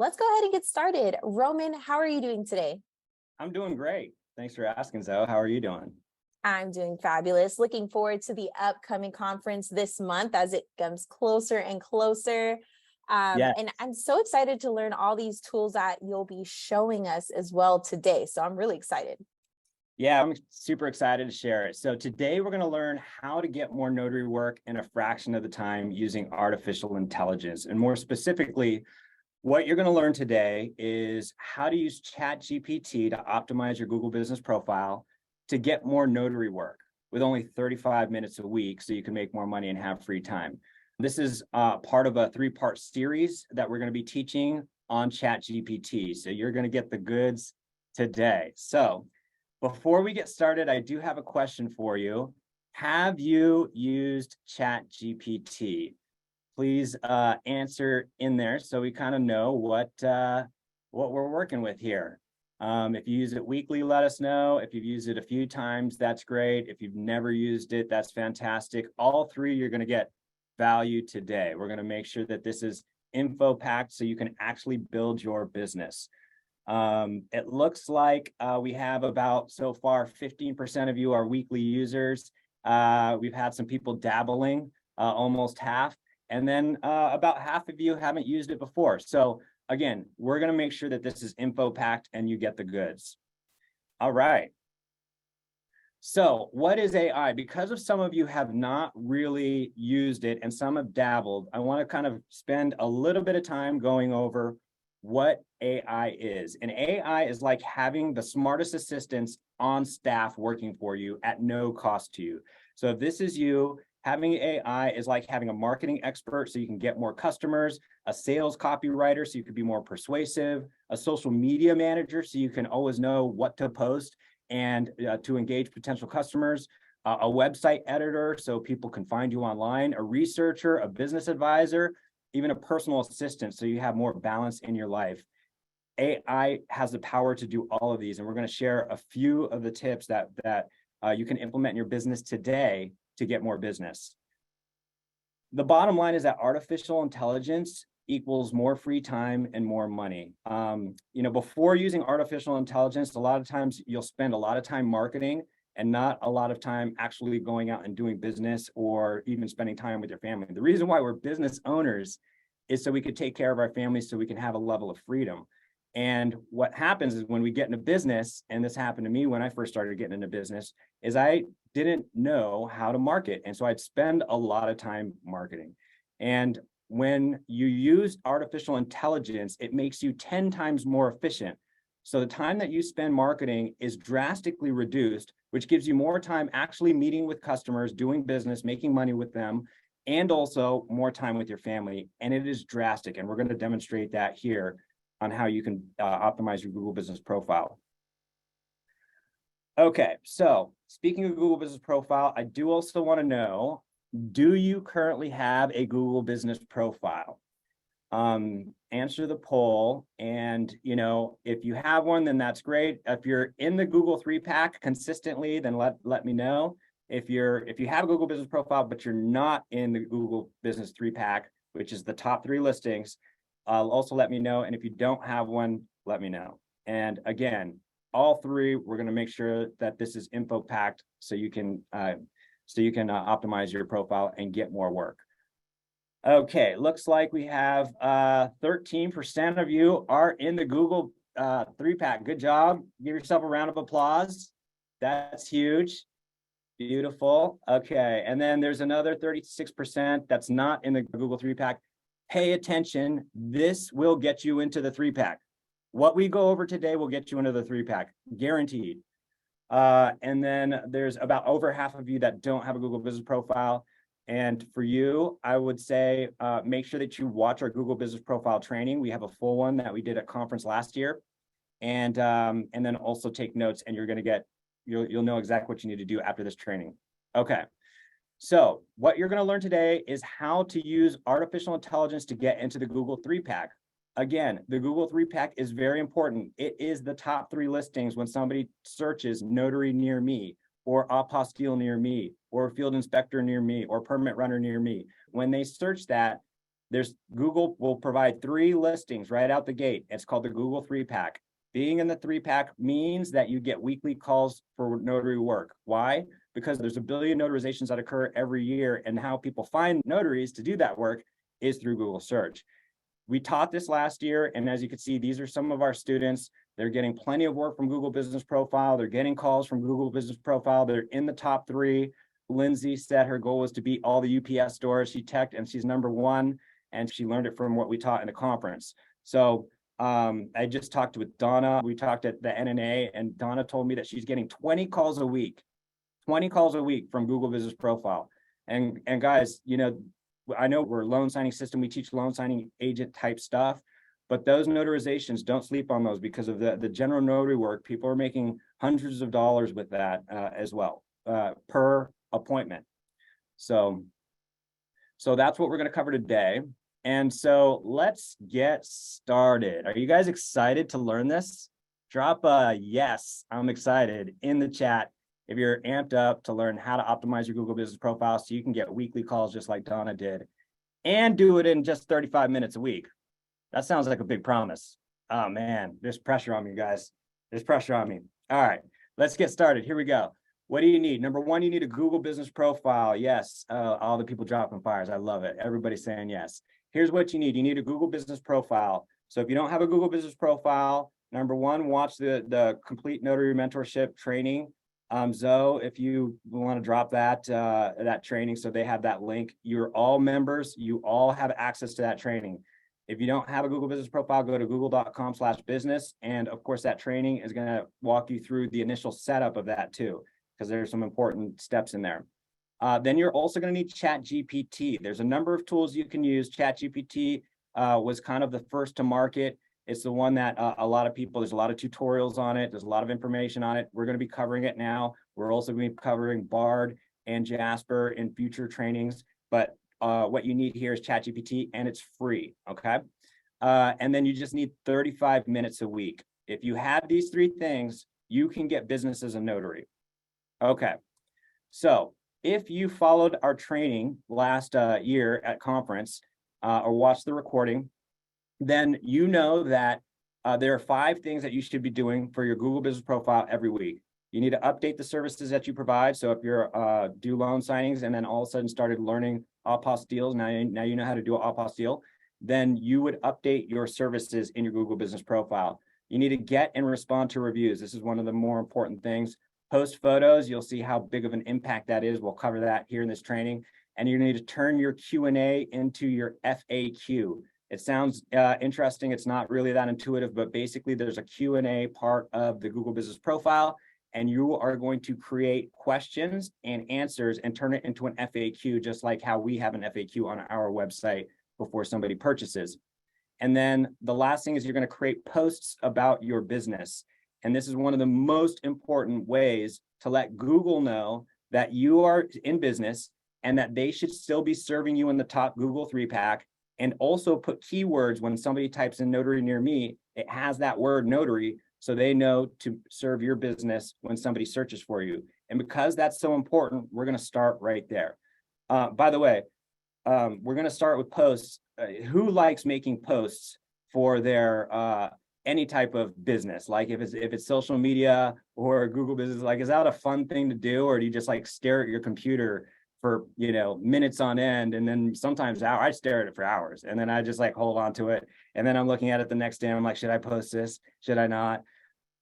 Let's go ahead and get started. Roman, how are you doing today? I'm doing great. Thanks for asking, Zoe. How are you doing? I'm doing fabulous. Looking forward to the upcoming conference this month as it comes closer and closer. Yeah, And I'm so excited to learn all these tools that you'll be showing us as well today. So I'm really excited. yeah, I'm super excited to share it. So today we're going to learn how to get more notary work in a fraction of the time using artificial intelligence. And more specifically, what you're going to learn today is how to use ChatGPT to optimize your Google business profile to get more notary work with only 35 minutes a week so you can make more money and have free time. This is part of a three-part series that we're going to be teaching on ChatGPT. So you're going to get the goods today. So before we get started, I do have a question for you. Have you used ChatGPT? Please answer in there so we kind of know what we're working with here. If you use it weekly, let us know. If you've used it a few times, that's great. If you've never used it, that's fantastic. All three, you're going to get value today. We're going to make sure that this is info packed so you can actually build your business. It looks like we have about, so far, 15% of you are weekly users. We've had some people dabbling, almost half. And then about half of you haven't used it before. So again, we're going to make sure that this is info packed and you get the goods. All right. So what is AI? Because of some of you have not really used it and some have dabbled, I want to kind of spend a little bit of time going over what AI is. And AI is like having the smartest assistants on staff working for you at no cost to you. So if this is you, having AI is like having a marketing expert so you can get more customers, a sales copywriter so you can be more persuasive, a social media manager so you can always know what to post and to engage potential customers, a website editor so people can find you online, a researcher, a business advisor, even a personal assistant so you have more balance in your life. AI has the power to do all of these, and we're going to share a few of the tips that you can implement in your business today to get more business. The bottom line is that artificial intelligence equals more free time and more money. Before using artificial intelligence, a lot of times you'll spend a lot of time marketing and not a lot of time actually going out and doing business or even spending time with your family. The reason why we're business owners is so we could take care of our families so we can have a level of freedom. And what happens is when we get into business, and this happened to me when I first started getting into business, is I didn't know how to market. And so I'd spend a lot of time marketing. And when you use artificial intelligence, it makes you 10 times more efficient. So the time that you spend marketing is drastically reduced, which gives you more time actually meeting with customers, doing business, making money with them, and also more time with your family. And it is drastic. And we're going to demonstrate that here on how you can optimize your Google business profile. Okay, so speaking of Google business profile, I do also want to know, do you currently have a Google business profile? Answer the poll, and if you have one, then that's great. If you're in the Google 3-pack consistently, then let me know. If you have a Google business profile but you're not in the Google business 3-pack, which is the top 3 listings, also let me know. And if you don't have one, let me know. And again, all 3, we're going to make sure that this is info packed so you can optimize your profile and get more work. Okay, looks like we have 13% of you are in the Google 3-pack. Good job. Give yourself a round of applause. That's huge. Beautiful. Okay, and then there's another 36% that's not in the Google 3-pack. Pay attention. This will get you into the 3-pack. What we go over today will get you into the 3-pack, guaranteed. And then there's about over half of you that don't have a Google business profile. And for you, I would say make sure that you watch our Google business profile training. We have a full one that we did at conference last year. And then also take notes, and you'll know exactly what you need to do after this training. Okay. So what you're going to learn today is how to use artificial intelligence to get into the Google 3-pack. Again, the Google 3-pack is very important. It is the top 3 listings when somebody searches notary near me, or apostille near me, or field inspector near me, or permit runner near me. When they search that, Google will provide 3 listings right out the gate. It's called the Google 3-pack. Being in the 3-pack means that you get weekly calls for notary work. Why? Because there's a billion notarizations that occur every year, and how people find notaries to do that work is through Google search. We taught this last year, and as you can see, these are some of our students. They're getting plenty of work from Google Business Profile. They're getting calls from Google Business Profile. They're in the top 3. Lindsay said her goal was to beat all the UPS stores. She teched and she's #1, and she learned it from what we taught in the conference. So I just talked with Donna. We talked at the NNA, and Donna told me that she's getting 20 calls a week, 20 calls a week from Google Business Profile. And guys, you know, I know we're a loan signing system. We teach loan signing agent type stuff, but those notarizations, don't sleep on those, because of the general notary work. People are making hundreds of dollars with that as well, per appointment. So that's what we're going to cover today. And so let's get started. Are you guys excited to learn this? Drop a yes, I'm excited in the chat if you're amped up to learn how to optimize your Google Business Profile so you can get weekly calls just like Donna did, and do it in just 35 minutes a week. That sounds like a big promise. Oh man, there's pressure on me, guys. There's pressure on me. All right, let's get started. Here we go. What do you need? #1, you need a Google Business Profile. Yes, all the people dropping fires. I love it. Everybody's saying yes. Here's what you need. You need a Google Business Profile. So if you don't have a Google Business Profile, #1, watch the complete notary mentorship training. Zoe, if you want to drop that training, so they have that link. You're all members. You all have access to that training. If you don't have a Google Business Profile, go to google.com/business. And of course, that training is going to walk you through the initial setup of that too, because there's some important steps in there. Then you're also going to need ChatGPT. There's a number of tools you can use. ChatGPT was kind of the first to market. It's the one that a lot of people, there's a lot of tutorials on it. There's a lot of information on it. We're going to be covering it now. We're also going to be covering Bard and Jasper in future trainings. But what you need here is ChatGPT, and it's free, okay? And then you just need 35 minutes a week. If you have these 3 things, you can get business as a notary. Okay, so if you followed our training last year at conference or watched the recording, then you know that there are 5 things that you should be doing for your Google Business Profile every week. You need to update the services that you provide. So if you're do loan signings and then all of a sudden started learning apostilles, now you know how to do an apostille, then you would update your services in your Google Business Profile. You need to get and respond to reviews. This is one of the more important things. Post photos, you'll see how big of an impact that is. We'll cover that here in this training. And you need to turn your Q&A into your FAQ. It sounds interesting. It's not really that intuitive, but basically there's a Q&A part of the Google Business Profile, and you are going to create questions and answers and turn it into an FAQ, just like how we have an FAQ on our website before somebody purchases. And then the last thing is you're going to create posts about your business. And this is one of the most important ways to let Google know that you are in business and that they should still be serving you in the top Google 3-pack. And also put keywords when somebody types in notary near me, it has that word notary, so they know to serve your business when somebody searches for you. And because that's so important, we're going to start right there. By the way, we're going to start with posts. Who likes making posts for their any type of business? Like if it's social media or Google Business, like, is that a fun thing to do, or do you just like stare at your computer for, you know, minutes on end? And then sometimes I stare at it for hours, and then I just like hold on to it, and then I'm looking at it the next day. I'm like, should I post this? Should I not?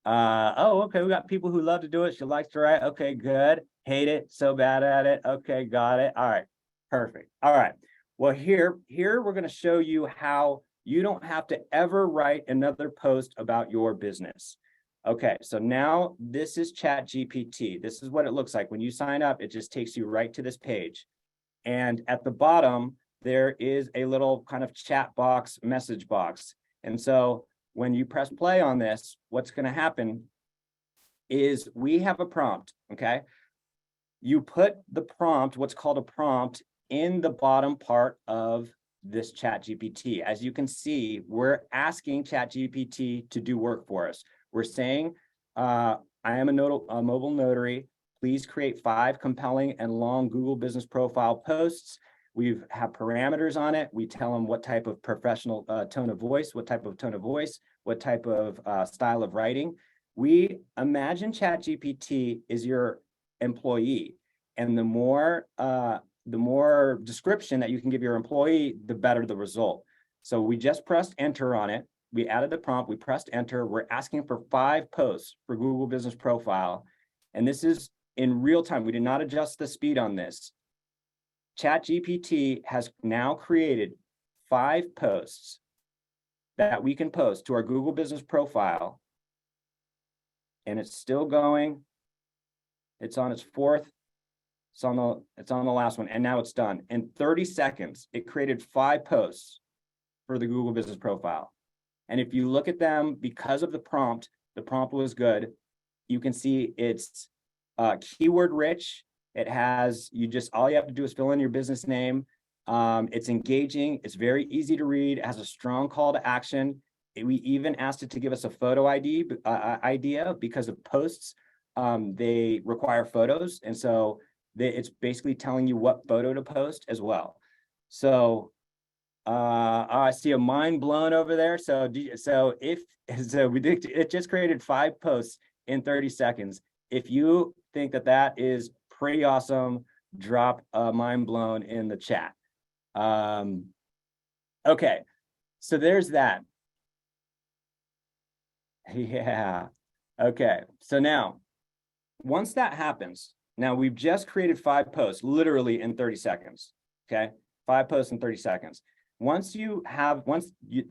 Oh, okay, we got people who love to do it. She likes to write. Okay, good. Hate it, so bad at it. Okay, got it. All right, perfect. All right, well, here we're going to show you how you don't have to ever write another post about your business. Okay, so now this is ChatGPT. This is what it looks like. When you sign up, it just takes you right to this page. And at the bottom, there is a little kind of chat box, message box. And so when you press play on this, what's going to happen is we have a prompt, okay? You put the prompt, what's called a prompt, in the bottom part of this ChatGPT. As you can see, we're asking ChatGPT to do work for us. We're saying, I am a mobile notary. Please create 5 compelling and long Google Business Profile posts We have parameters on it. We tell them what type of professional tone of voice, what type of style of writing. We imagine ChatGPT is your employee, and the more description that you can give your employee, the better the result. So we just pressed enter on it. We added the prompt, we pressed enter. We're asking for 5 posts for Google Business Profile. And this is in real time. We did not adjust the speed on this. ChatGPT has now created 5 posts that we can post to our Google Business Profile. And it's still going. It's on its 4th. It's on the last one, and now it's done. In 30 seconds, it created 5 posts for the Google Business Profile. And if you look at them, because of the prompt was good. You can see it's keyword rich. It has, all you have to do is fill in your business name. It's engaging. It's very easy to read. It has a strong call to action. We even asked it to give us a photo idea because of posts. They require photos. And so it's basically telling you what photo to post as well. So I see a mind blown over there. It just created 5 posts in 30 seconds. If you think that is pretty awesome, drop a mind blown in the chat. Okay, so there's that. Yeah. Okay, so now once that happens, now we've just created 5 posts literally in 30 seconds. Okay, 5 posts in 30 seconds. Once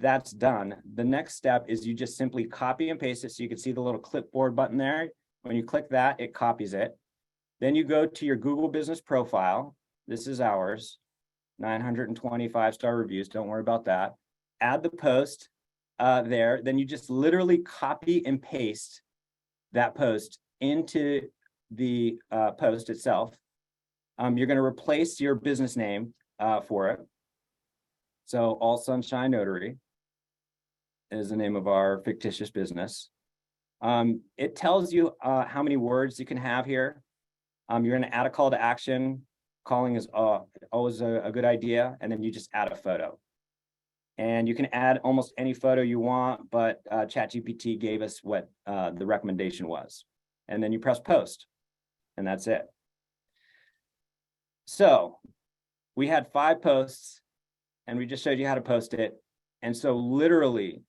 that's done, the next step is you just simply copy and paste it. So you can see the little clipboard button there. When you click that, it copies it. Then you go to your Google Business Profile. This is ours, 925 star reviews. Don't worry about that. Add the post there. Then you just literally copy and paste that post into the post itself. You're going to replace your business name for it. So All Sunshine Notary is the name of our fictitious business. It tells you how many words you can have here. You're going to add a call to action. Calling is always a good idea. And then you just add a photo. And you can add almost any photo you want, but ChatGPT gave us what the recommendation was. And then you press post, and that's it. So we had 5 posts, and we just showed you how to post it. And so literally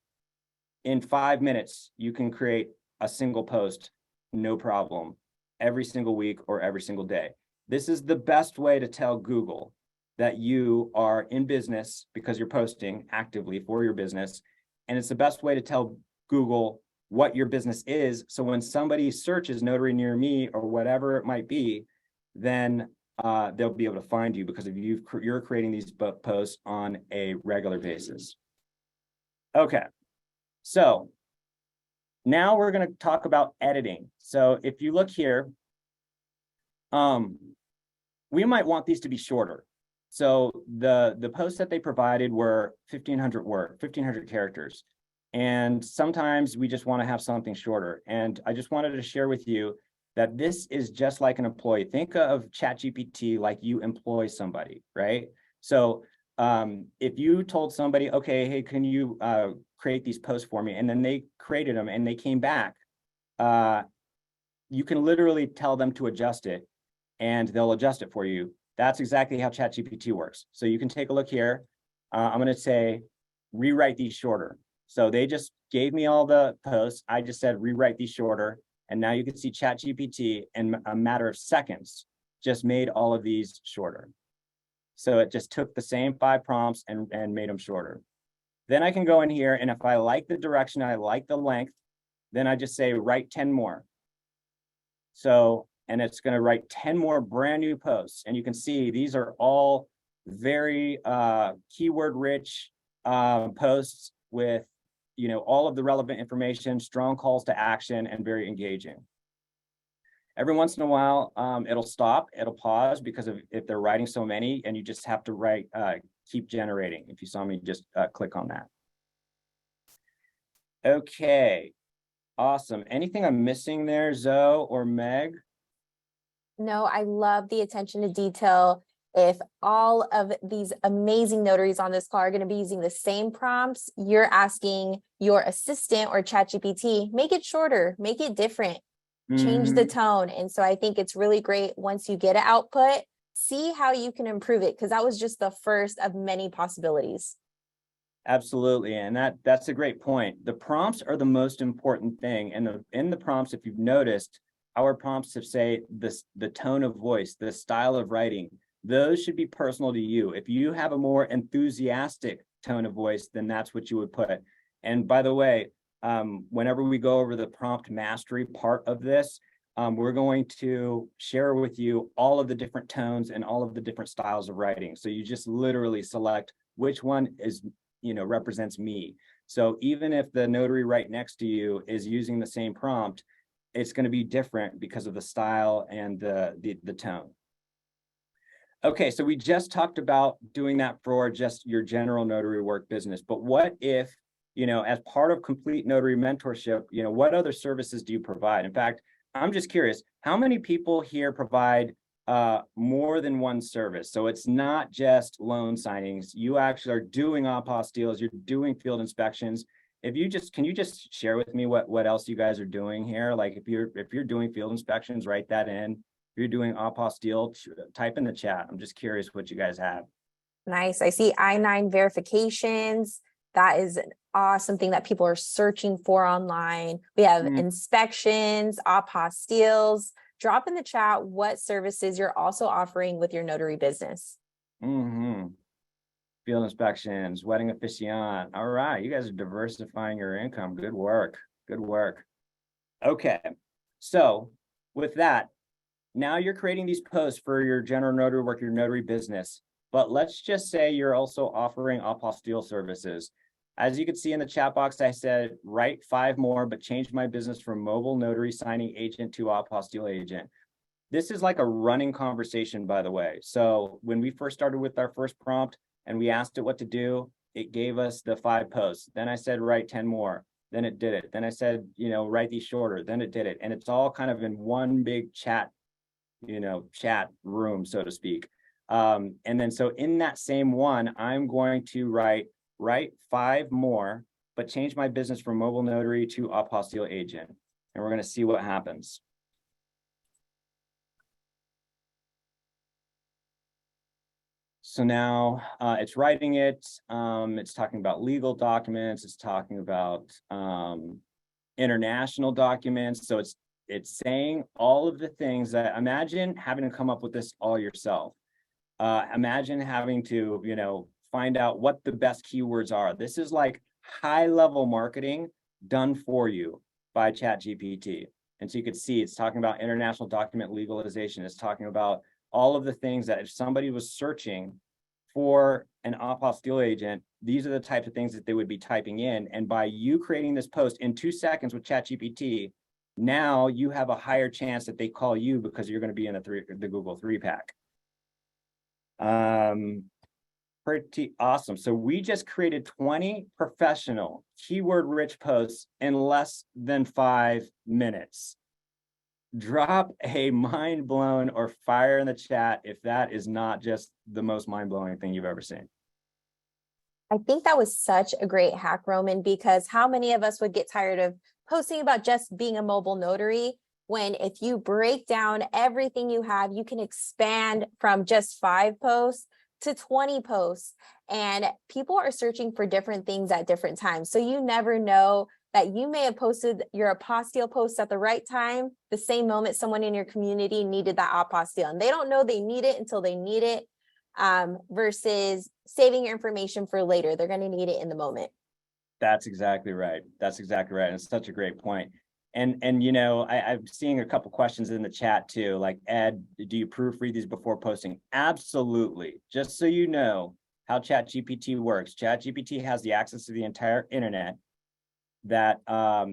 in 5 minutes, you can create a single post, no problem, every single week or every single day. This is the best way to tell Google that you are in business because you're posting actively for your business. And it's the best way to tell Google what your business is. So when somebody searches notary near me or whatever it might be, then they'll be able to find you because you're creating these posts on a regular basis. Okay, so now we're going to talk about editing. So if you look here, we might want these to be shorter. So the posts that they provided were 1,500 characters. And sometimes we just want to have something shorter. And I just wanted to share with you that this is just like an employee. Think of ChatGPT like you employ somebody, right? So if you told somebody, okay, hey, can you create these posts for me? And then they created them and they came back, you can literally tell them to adjust it and they'll adjust it for you. That's exactly how ChatGPT works. So you can take a look here. I'm going to say, rewrite these shorter. So they just gave me all the posts. I just said, rewrite these shorter. And now you can see ChatGPT in a matter of seconds just made all of these shorter. So it just took the same 5 prompts and made them shorter. Then I can go in here, and if I like the direction, I like the length, then I just say, write 10 more. So, and it's going to write 10 more brand new posts. And you can see these are all very keyword rich posts with all of the relevant information, strong calls to action, and very engaging. Every once in a while, it'll stop, it'll pause because if they're writing so many, and you just have to write, keep generating. If you saw me, just click on that. Okay, awesome. Anything I'm missing there, Zoe or Meg? No, I love the attention to detail If all of these amazing notaries on this call are going to be using the same prompts, you're asking your assistant or ChatGPT, make it shorter, make it different, change the tone. And so I think it's really great once you get an output, see how you can improve it, because that was just the first of many possibilities. Absolutely. And that's a great point. The prompts are the most important thing. And in the prompts, if you've noticed, our prompts have say the tone of voice, the style of writing, those should be personal to you. If you have a more enthusiastic tone of voice, then that's what you would put. And by the way, whenever we go over the prompt mastery part of this, we're going to share with you all of the different tones and all of the different styles of writing. So you just literally select which one is, represents me. So even if the notary right next to you is using the same prompt, it's going to be different because of the style and the tone. Okay, so we just talked about doing that for just your general notary work business, but what if, as part of complete notary mentorship, what other services do you provide? In fact, I'm just curious, how many people here provide more than one service? So it's not just loan signings. You actually are doing apostilles, you're doing field inspections. Can you just share with me what else you guys are doing here? Like if you're doing field inspections, write that in. If you're doing apostille, type in the chat. I'm just curious what you guys have. Nice. I see I-9 verifications. That is an awesome thing that people are searching for online. We have inspections, apostilles. Drop in the chat what services you're also offering with your notary business. Field inspections, wedding officiant. All right, you guys are diversifying your income. Good work. Good work. Okay, so with that, now you're creating these posts for your general notary work, your notary business. But let's just say you're also offering apostille services. As you can see in the chat box, I said, write 5 more, but change my business from mobile notary signing agent to apostille agent. This is like a running conversation, by the way. So when we first started with our first prompt and we asked it what to do, it gave us the 5 posts. Then I said, write 10 more. Then it did it. Then I said, write these shorter. Then it did it. And it's all kind of in one big chat room, so to speak. And then so in that same one, I'm going to write 5 more, but change my business from mobile notary to apostille agent. And we're going to see what happens. So now it's writing it. It's talking about legal documents. It's talking about international documents. So it's saying all of the things that, imagine having to come up with this all yourself. Imagine having to, find out what the best keywords are. This is like high-level marketing done for you by ChatGPT. And so you could see it's talking about international document legalization. It's talking about all of the things that if somebody was searching for an apostille agent, these are the types of things that they would be typing in. And by you creating this post in 2 seconds with ChatGPT, now you have a higher chance that they call you because you're going to be in the Google 3-pack. Pretty awesome. So we just created 20 professional keyword-rich posts in less than 5 minutes. Drop a mind blown or fire in the chat if that is not just the most mind-blowing thing you've ever seen. I think that was such a great hack, Roman, because how many of us would get tired of posting about just being a mobile notary when if you break down everything you have, you can expand from just 5 posts to 20 posts, and people are searching for different things at different times. So you never know that you may have posted your apostille post at the right time, the same moment someone in your community needed that apostille, and they don't know they need it until they need it, versus saving your information for later. They're going to need it in the moment. That's exactly right. That's exactly right. And it's such a great point. And I'm seeing a couple questions in the chat too, like, Ed, do you proofread these before posting? Absolutely. Just so you know how ChatGPT works. ChatGPT has the access to the entire internet that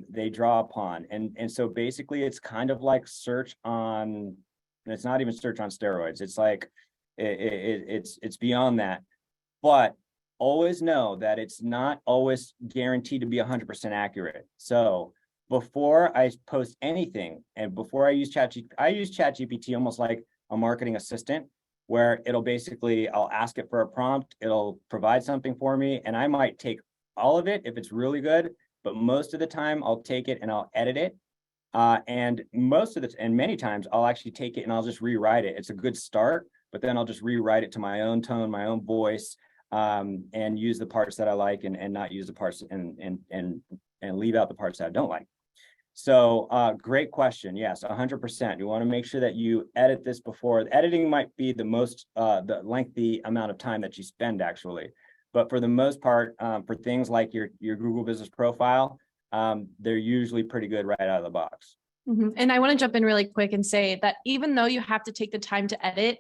they draw upon. And so basically it's kind of like search on, it's not even search on steroids. It's like, it's beyond that. But always know that it's not always guaranteed to be 100% accurate. So before I post anything and before I use ChatGPT almost like a marketing assistant. where it'll basically, I'll ask it for a prompt, it'll provide something for me, and I might take all of it if it's really good, but most of the time I'll take it and I'll edit it. And many times I'll actually take it and I'll just rewrite it. It's a good start, but then I'll just rewrite it to my own tone, my own voice, and use the parts that I like and not use the parts and leave out the parts that I don't like. So great question. Yes, 100%. You want to make sure that you edit this before. Editing might be the lengthy amount of time that you spend actually. But for the most part, for things like your Google Business Profile, they're usually pretty good right out of the box. And I want to jump in really quick and say that even though you have to take the time to edit,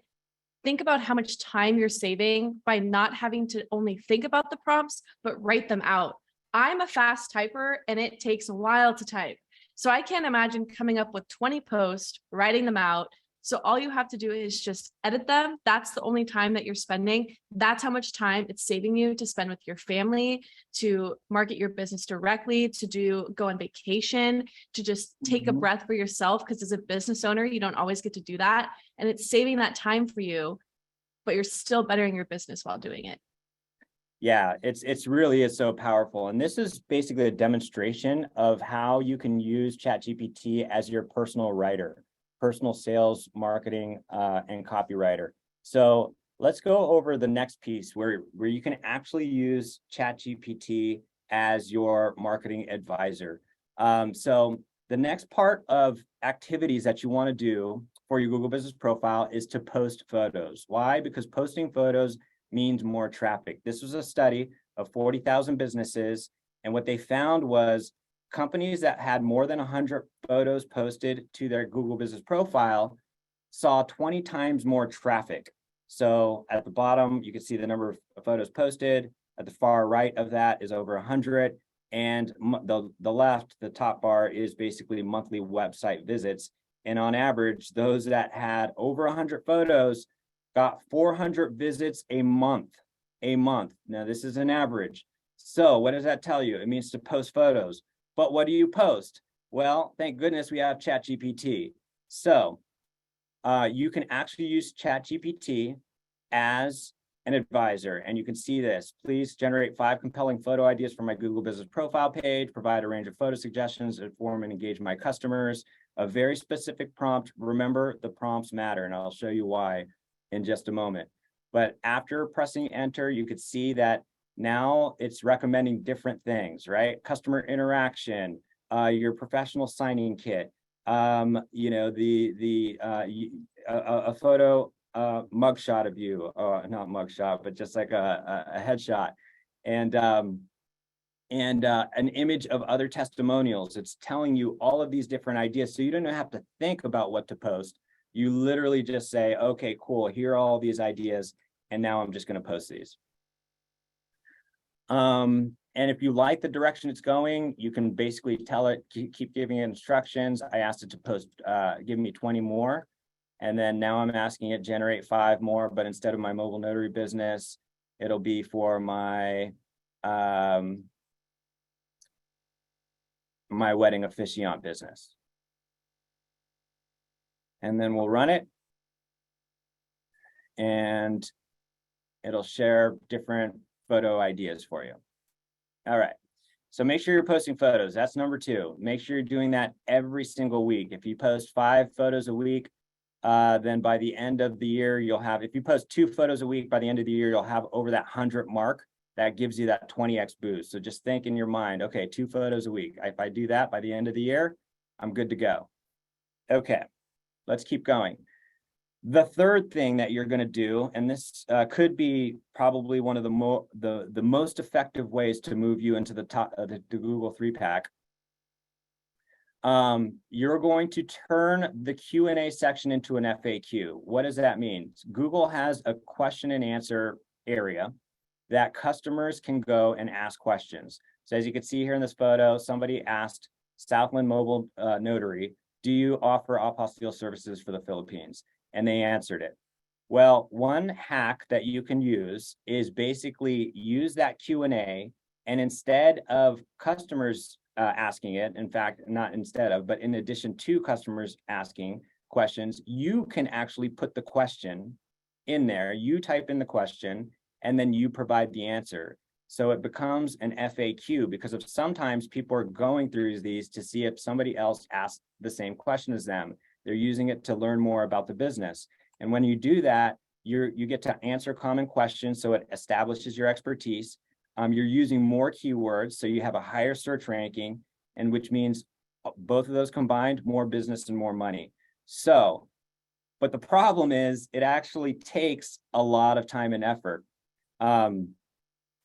think about how much time you're saving by not having to only think about the prompts, but write them out. I'm a fast typer and it takes a while to type. So I can't imagine coming up with 20 posts, writing them out. So all you have to do is just edit them. That's the only time that you're spending. That's how much time it's saving you to spend with your family, to market your business directly, to go on vacation, to just take a breath for yourself. Because as a business owner, you don't always get to do that. And it's saving that time for you, but you're still bettering your business while doing it. Yeah, it's really is so powerful. And this is basically a demonstration of how you can use ChatGPT as your personal writer, personal sales, marketing, and copywriter. So let's go over the next piece where you can actually use ChatGPT as your marketing advisor. So the next part of activities that you want to do for your Google Business Profile is to post photos. Why? Because posting photos means more traffic. This was a study of 40,000 businesses, and what they found was companies that had more than 100 photos posted to their Google Business Profile saw 20 times more traffic. So at the bottom, you can see the number of photos posted. At the far right of that is over 100, and the left, the top bar, is basically monthly website visits. And on average, those that had over 100 photos got 400 visits a month. Now, this is an average. So what does that tell you? It means to post photos. But what do you post? Well, thank goodness we have ChatGPT. So you can actually use ChatGPT as an advisor. And you can see this. Please generate 5 compelling photo ideas for my Google Business Profile page, provide a range of photo suggestions, inform and engage my customers. A very specific prompt. Remember, the prompts matter, and I'll show you why in just a moment. But after pressing enter, you could see that now it's recommending different things, right? Customer interaction, your professional signing kit, you know, a photo mugshot of you, not mugshot, but just like a headshot, and an image of other testimonials. It's telling you all of these different ideas, so you don't have to think about what to post. You literally just say, okay, cool, here are all these ideas, and now I'm just going to post these. And if you like the direction it's going, you can basically tell it, keep giving it instructions. I asked it to post, give me 20 more. And then now I'm asking it generate 5 more, but instead of my mobile notary business, it'll be for my my wedding officiant business. And then we'll run it, and it'll share different photo ideas for you. All right. So make sure you're posting photos. That's number 2. Make sure you're doing that every single week. If you post 5 photos a week, then by the end of the year, you'll have, if you post 2 photos a week, by the end of the year, you'll have over that 100 mark. That gives you that 20x boost. So just think in your mind, okay, 2 photos a week. If I do that by the end of the year, I'm good to go. Okay, let's keep going. The third thing that you're going to do, and this could be probably one of the most effective ways to move you into the top of the Google 3-pack. You're going to turn the Q&A section into an FAQ. What does that mean? Google has a question and answer area that customers can go and ask questions. So as you can see here in this photo, somebody asked Southland Mobile Notary, do you offer apostille services for the Philippines? And they answered it. Well, one hack that you can use is basically use that Q&A, and instead of customers asking it, in fact, not instead of, but in addition to customers asking questions, you can actually put the question in there, you type in the question, and then you provide the answer. So it becomes an FAQ because of sometimes people are going through these to see if somebody else asked the same question as them. They're using it to learn more about the business. And when you do that, you get to answer common questions, so it establishes your expertise. You're using more keywords, so you have a higher search ranking, and which means both of those combined, more business and more money. So, but the problem is it actually takes a lot of time and effort.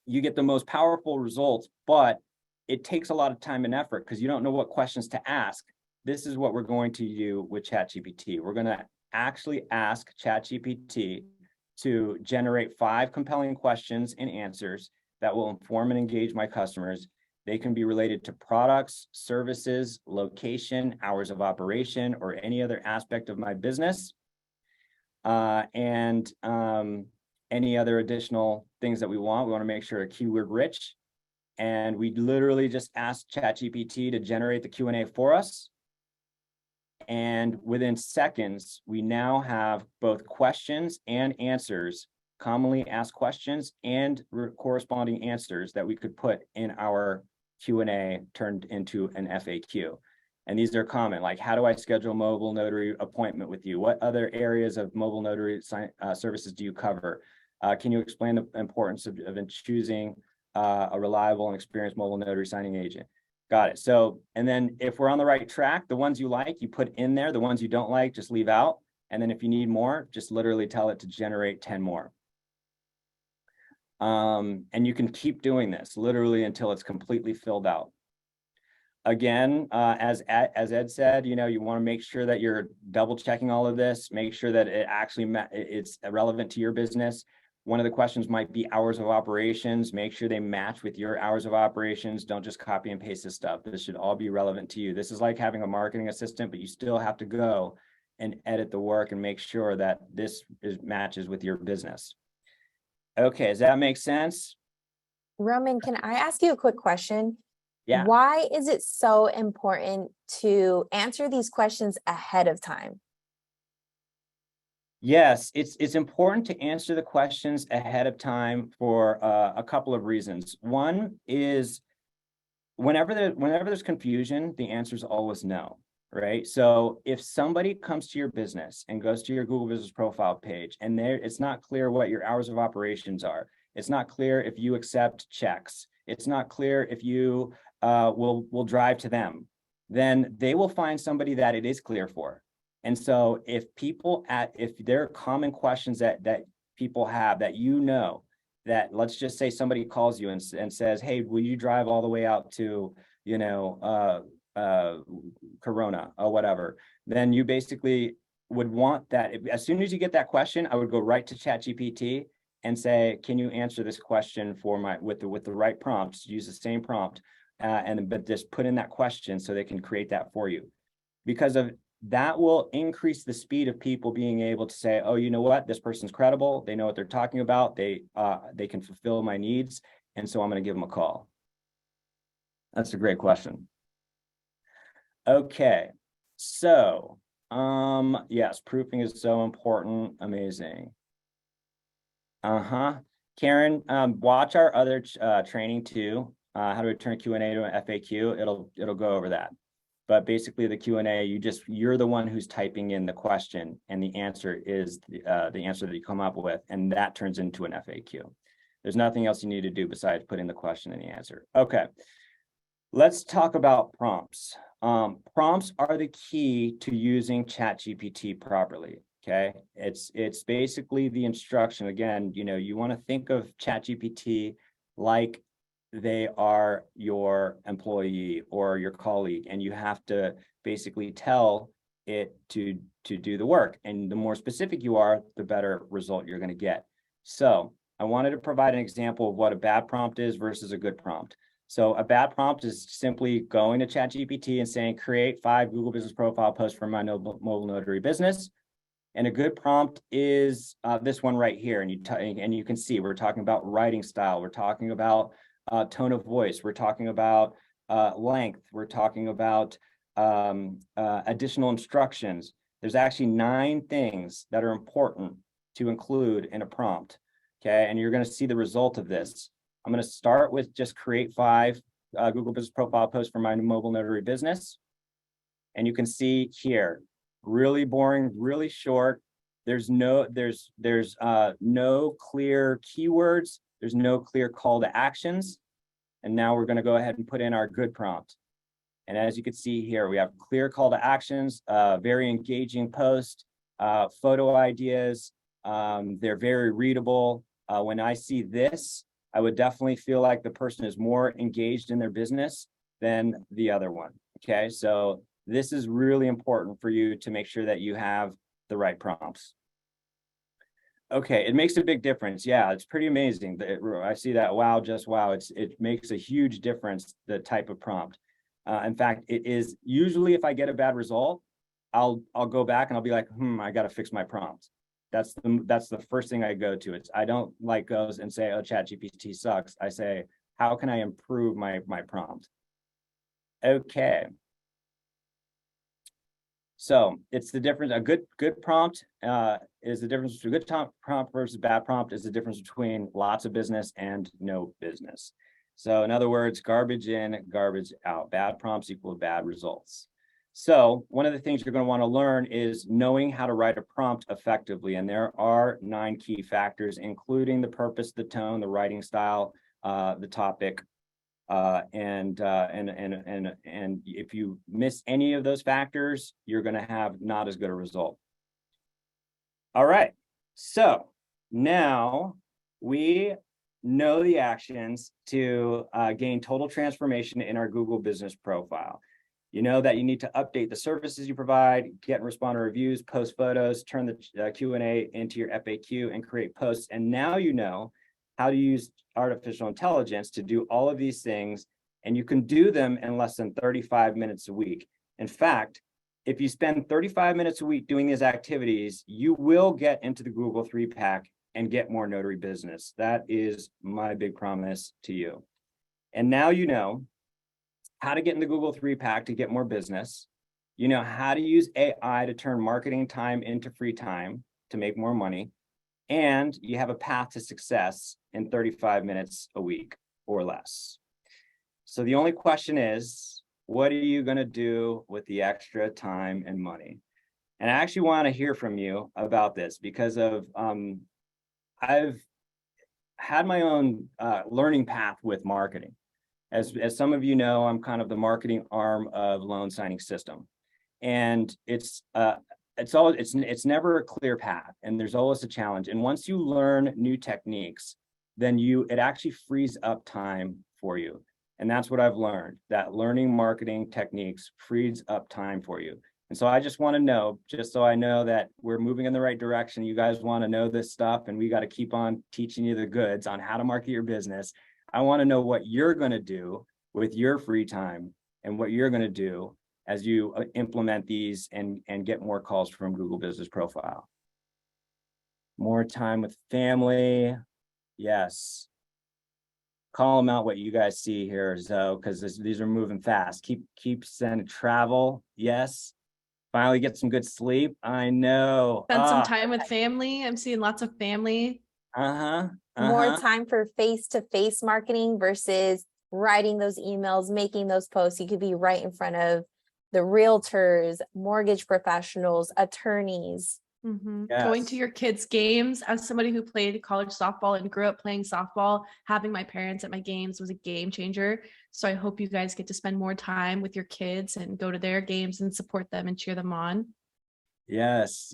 You get the most powerful results, but it takes a lot of time and effort because you don't know what questions to ask. This is what we're going to do with ChatGPT. We're going to actually ask ChatGPT to generate 5 compelling questions and answers that will inform and engage my customers. They can be related to products, services, location, hours of operation, or any other aspect of my business. And any other additional things that we want. We want to make sure they're keyword rich. And we literally just ask ChatGPT to generate the Q&A for us. And within seconds, we now have both questions and answers, commonly asked questions and corresponding answers that we could put in our Q&A turned into an FAQ. And these are common, like, how do I schedule a mobile notary appointment with you? What other areas of mobile notary services do you cover? Can you explain the importance of choosing a reliable and experienced mobile notary signing agent? Got it. So, and then if we're on the right track, the ones you like, you put in there. The ones you don't like, just leave out. And then if you need more, just literally tell it to generate 10 more. And you can keep doing this literally until it's completely filled out. Again, as Ed said, you want to make sure that you're double checking all of this, make sure that it actually it's relevant to your business. One of the questions might be hours of operations. Make sure they match with your hours of operations. Don't just copy and paste this stuff. This should all be relevant to you. This is like having a marketing assistant, but you still have to go and edit the work and make sure that this matches with your business. Okay, does that make sense? Roman, can I ask you a quick question? Yeah. Why is it so important to answer these questions ahead of time? Yes, it's important to answer the questions ahead of time for a couple of reasons. One is whenever there's confusion, the answer is always no, right? So if somebody comes to your business and goes to your Google Business Profile page and it's not clear what your hours of operations are, it's not clear if you accept checks, it's not clear if you will drive to them, then they will find somebody that it is clear for. And so if there are common questions that people have that that let's just say somebody calls you and says, hey, will you drive all the way out to, Corona or whatever, then you basically would want that. As soon as you get that question, I would go right to ChatGPT and say, can you answer this question for with the right prompts, use the same prompt, but just put in that question so they can create that for you. Because of that will increase the speed of people being able to say, oh, you know what, this person's credible. They know what they're talking about. They can fulfill my needs. And so I'm going to give them a call. That's a great question. Okay. So, yes, proofing is so important. Amazing. Karen, watch our other training too. How to turn Q&A to an FAQ. It'll go over that. But basically the Q&A, you're the one who's typing in the question and the answer is the answer that you come up with, and that turns into an FAQ. There's nothing else you need to do besides put in the question and the answer. Okay, let's talk about prompts. Prompts are the key to using ChatGPT properly. Okay, it's basically the instruction. Again, you want to think of ChatGPT like they are your employee or your colleague, and you have to basically tell it to do the work. And the more specific you are, the better result you're going to get. So I wanted to provide an example of what a bad prompt is versus a good prompt. So a bad prompt is simply going to ChatGPT and saying, create 5 Google Business Profile posts for my mobile notary business. And a good prompt is this one right here. And you can see we're talking about writing style. We're talking about tone of voice. We're talking about length. We're talking about additional instructions. There's actually 9 things that are important to include in a prompt. Okay, and you're going to see the result of this. I'm going to start with just create 5 Google Business Profile posts for my mobile notary business. And you can see here, really boring, really short. There's no clear keywords. There's no clear call to actions. And now we're going to go ahead and put in our good prompt. And as you can see here, we have clear call to actions, very engaging post, photo ideas. They're very readable. When I see this, I would definitely feel like the person is more engaged in their business than the other one. Okay, so this is really important for you to make sure that you have the right prompts. Okay, it makes a big difference. Yeah, it's pretty amazing. I see that. Wow, just wow. It makes a huge difference, the type of prompt. In fact, it is usually, if I get a bad result, I'll go back and I'll be like, I got to fix my prompt. That's the first thing I go to. I don't like goes and say, oh, ChatGPT sucks. I say, how can I improve my prompt? Okay. So it's the difference. A good prompt is the difference between good prompt versus bad prompt is the difference between lots of business and no business. So in other words, garbage in, garbage out. Bad prompts equal bad results. So one of the things you're going to want to learn is knowing how to write a prompt effectively. And there are 9 key factors, including the purpose, the tone, the writing style, the topic. And if you miss any of those factors, you're going to have not as good a result. All right. So now we know the actions to gain total transformation in our Google business profile. You know that you need to update the services you provide, get and respond to reviews, post photos, turn the Q&A into your FAQ, and create posts. And now you know how to use artificial intelligence to do all of these things, and you can do them in less than 35 minutes a week. In fact, if you spend 35 minutes a week doing these activities, you will get into the Google 3-pack and get more notary business. That is my big promise to you. And now you know how to get in the Google 3-pack to get more business. You know how to use AI to turn marketing time into free time to make more money. And you have a path to success in 35 minutes a week or less. So the only question is, what are you going to do with the extra time and money? And I actually want to hear from you about this because of I've had my own learning path with marketing. As some of you know, I'm kind of the marketing arm of Loan Signing System, and it's never a clear path, and there's always a challenge. And once you learn new techniques, then it actually frees up time for you. And that's what I've learned, that learning marketing techniques frees up time for you. And so I just want to know, just so I know that we're moving in the right direction, you guys want to know this stuff, and we got to keep on teaching you the goods on how to market your business. I want to know what you're going to do with your free time and what you're going to do as you implement these and get more calls from Google Business Profile. More time with family. Yes. Call them out what you guys see here, Zoe, because these are moving fast. Keep sending travel. Yes. Finally get some good sleep. I know. Spend some time with family. I'm seeing lots of family. More time for face-to-face marketing versus writing those emails, making those posts. You could be right in front of the realtors, mortgage professionals, attorneys. Yes. Going to your kids' games. As somebody who played college softball and grew up playing softball, having my parents at my games was a game changer. So I hope you guys get to spend more time with your kids and go to their games and support them and cheer them on. Yes.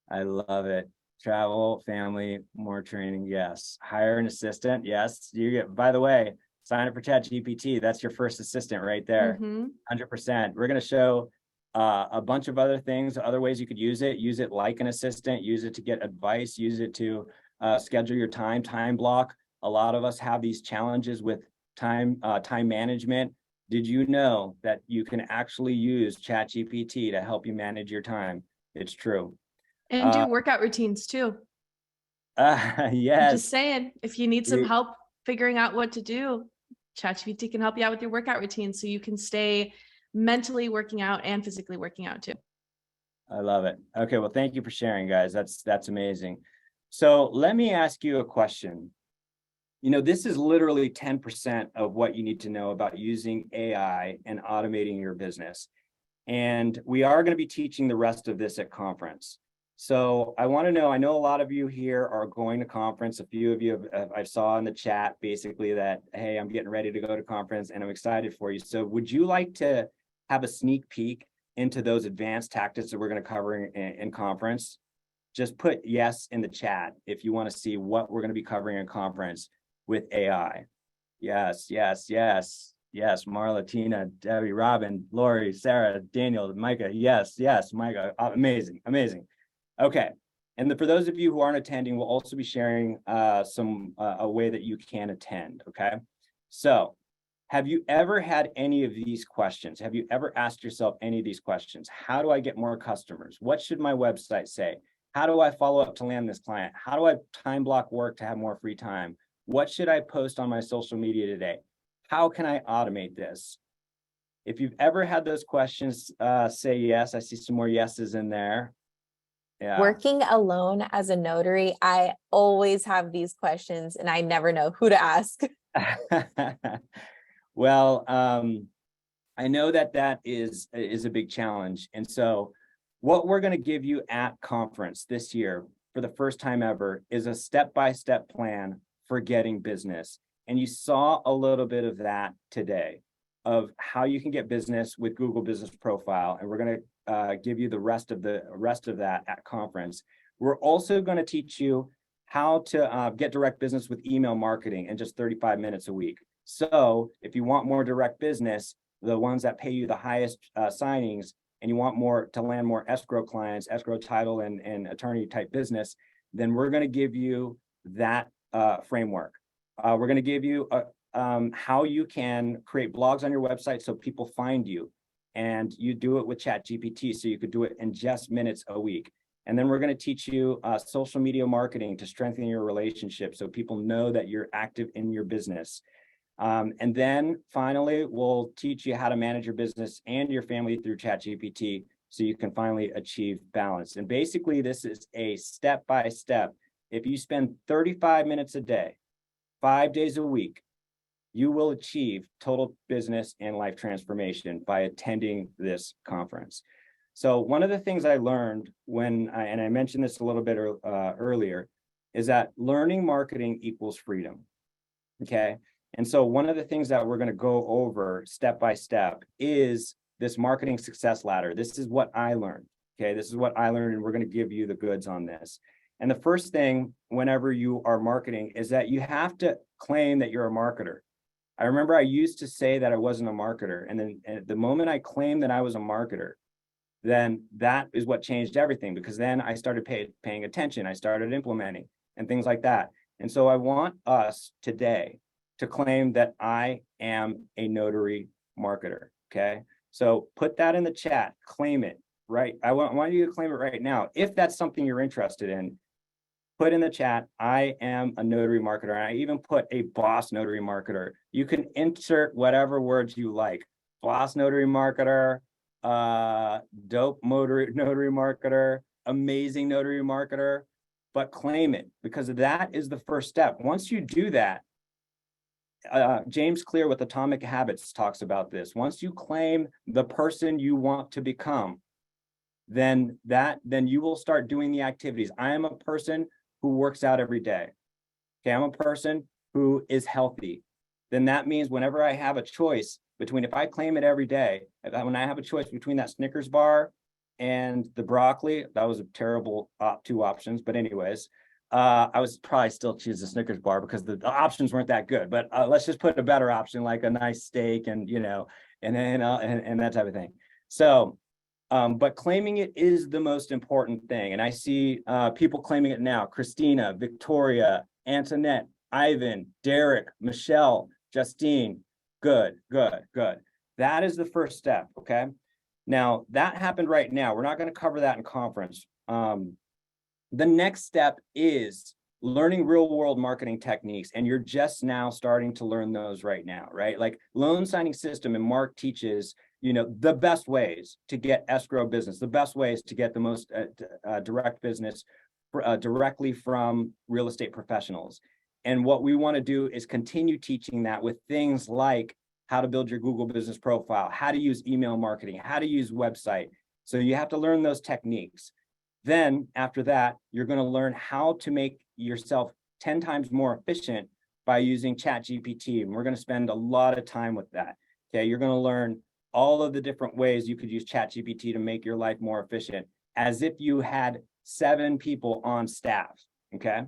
I love it. Travel, family, more training. Yes. Hire an assistant. Yes. You get, by the way, sign up for ChatGPT. That's your first assistant right there. 100%. We're going to show a bunch of other things, other ways you could use it. Use it like an assistant, use it to get advice, use it to schedule your time block. A lot of us have these challenges with time management. Did you know that you can actually use ChatGPT to help you manage your time? It's true. And do workout routines too. Yes. I'm just saying, if you need some help figuring out what to do, ChatGPT can help you out with your workout routine so you can stay mentally working out and physically working out too. I love it. Okay, well, thank you for sharing, guys. That's amazing. So let me ask you a question. You know, this is literally 10% of what you need to know about using AI and automating your business. And we are going to be teaching the rest of this at conference. So I want to know, I know a lot of you here are going to conference. A few of you I saw in the chat basically that, hey, I'm getting ready to go to conference and I'm excited for you. So would you like to have a sneak peek into those advanced tactics that we're going to cover in conference? Just put yes in the chat if you want to see what we're going to be covering in conference with AI. Yes, yes, yes, yes. Marla, Tina, Debbie, Robin, Lori, Sarah, Daniel, Micah. Yes, yes, Micah. Amazing, amazing. Okay. And for those of you who aren't attending, we'll also be sharing a way that you can attend. Okay. So have you ever had any of these questions? Have you ever asked yourself any of these questions? How do I get more customers? What should my website say? How do I follow up to land this client? How do I time block work to have more free time? What should I post on my social media today? How can I automate this? If you've ever had those questions, say yes. I see some more yeses in there. Yeah. Working alone as a notary, I always have these questions and I never know who to ask. Well, I know that is a big challenge. And so what we're going to give you at conference this year for the first time ever is a step-by-step plan for getting business. And you saw a little bit of that today of how you can get business with Google Business Profile. And we're going to give you the rest of that at conference. We're also going to teach you how to get direct business with email marketing in just 35 minutes a week. So if you want more direct business, the ones that pay you the highest signings, and you want more to land more escrow clients, escrow title and attorney type business, then we're going to give you that framework. We're going to give you how you can create blogs on your website so people find you, and you do it with ChatGPT, so you could do it in just minutes a week. And then we're going to teach you social media marketing to strengthen your relationship so people know that you're active in your business. And then finally, we'll teach you how to manage your business and your family through ChatGPT so you can finally achieve balance. And basically, this is a step-by-step. If you spend 35 minutes a day, 5 days a week, you will achieve total business and life transformation by attending this conference. So one of the things I learned and I mentioned this a little bit earlier, is that learning marketing equals freedom. Okay. And so one of the things that we're going to go over step by step is this marketing success ladder. This is what I learned. Okay. This is what I learned, and we're going to give you the goods on this. And the first thing whenever you are marketing is that you have to claim that you're a marketer. I remember I used to say that I wasn't a marketer. And then at the moment I claimed that I was a marketer, then that is what changed everything, because then I started paying attention. I started implementing and things like that. And so I want us today to claim that I am a notary marketer. Okay. So put that in the chat, claim it, right? I want you to claim it right now. If that's something you're interested in, put in the chat, I am a notary marketer. And I even put a boss notary marketer. You can insert whatever words you like. Boss notary marketer, dope notary marketer, amazing notary marketer, but claim it, because that is the first step. Once you do that, James Clear with Atomic Habits talks about this. Once you claim the person you want to become, then you will start doing the activities. I am a person who works out every day. Okay, I'm a person who is healthy. Then that means whenever I have a choice between, if I claim it every day, when I have a choice between that Snickers bar and the broccoli, that was a terrible two options. But anyways, I was probably still choose the Snickers bar because the options weren't that good. But let's just put a better option, like a nice steak and, and that type of thing. So, but claiming it is the most important thing. And I see people claiming it now. Christina, Victoria, Antoinette, Ivan, Derek, Michelle, Justine. Good. That is the first step, okay? Now, that happened right now. We're not going to cover that in conference. The next step is learning real-world marketing techniques, and you're just now starting to learn those right now, right? Like loan signing system, and Mark teaches the best ways to get escrow business, the best ways to get the most direct business directly from real estate professionals. And what we want to do is continue teaching that with things like how to build your Google business profile, how to use email marketing, how to use website. So you have to learn those techniques. Then after that, you're going to learn how to make yourself 10 times more efficient by using ChatGPT. And we're going to spend a lot of time with that. Okay, you're going to learn all of the different ways you could use ChatGPT to make your life more efficient, as if you had 7 people on staff. Okay.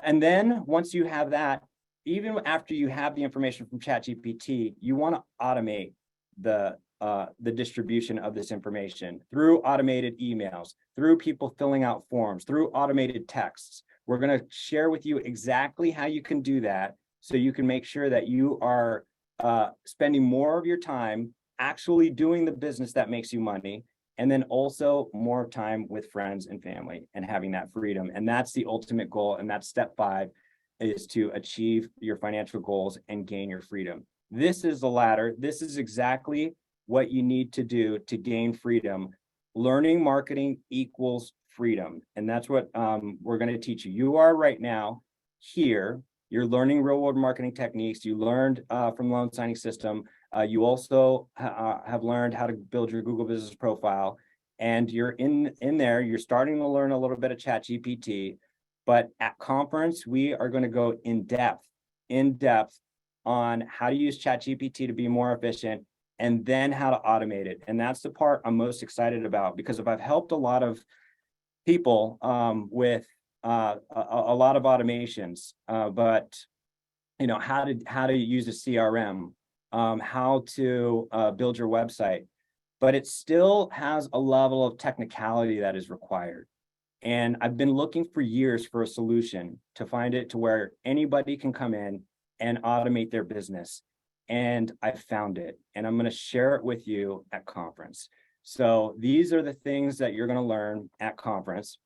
And then once you have that, even after you have the information from ChatGPT, you want to automate the distribution of this information through automated emails, through people filling out forms, through automated texts. We're going to share with you exactly how you can do that so you can make sure that you are spending more of your time actually doing the business that makes you money, and then also more time with friends and family and having that freedom. And that's the ultimate goal. And that's step 5, is to achieve your financial goals and gain your freedom. This is the ladder. This is exactly what you need to do to gain freedom. Learning marketing equals freedom. And that's what we're going to teach you. You are right now here. You're learning real world marketing techniques. You learned from Loan Signing System. You also have learned how to build your Google business profile. And you're in there, you're starting to learn a little bit of ChatGPT. But at conference, we are going to go in depth on how to use ChatGPT to be more efficient, and then how to automate it. And that's the part I'm most excited about, because if I've helped a lot of people with a lot of automations, but how to use a CRM, how to build your website, but it still has a level of technicality that is required. And I've been looking for years for a solution to find it to where anybody can come in and automate their business. And I found it, and I'm going to share it with you at conference. So these are the things that you're going to learn at conference.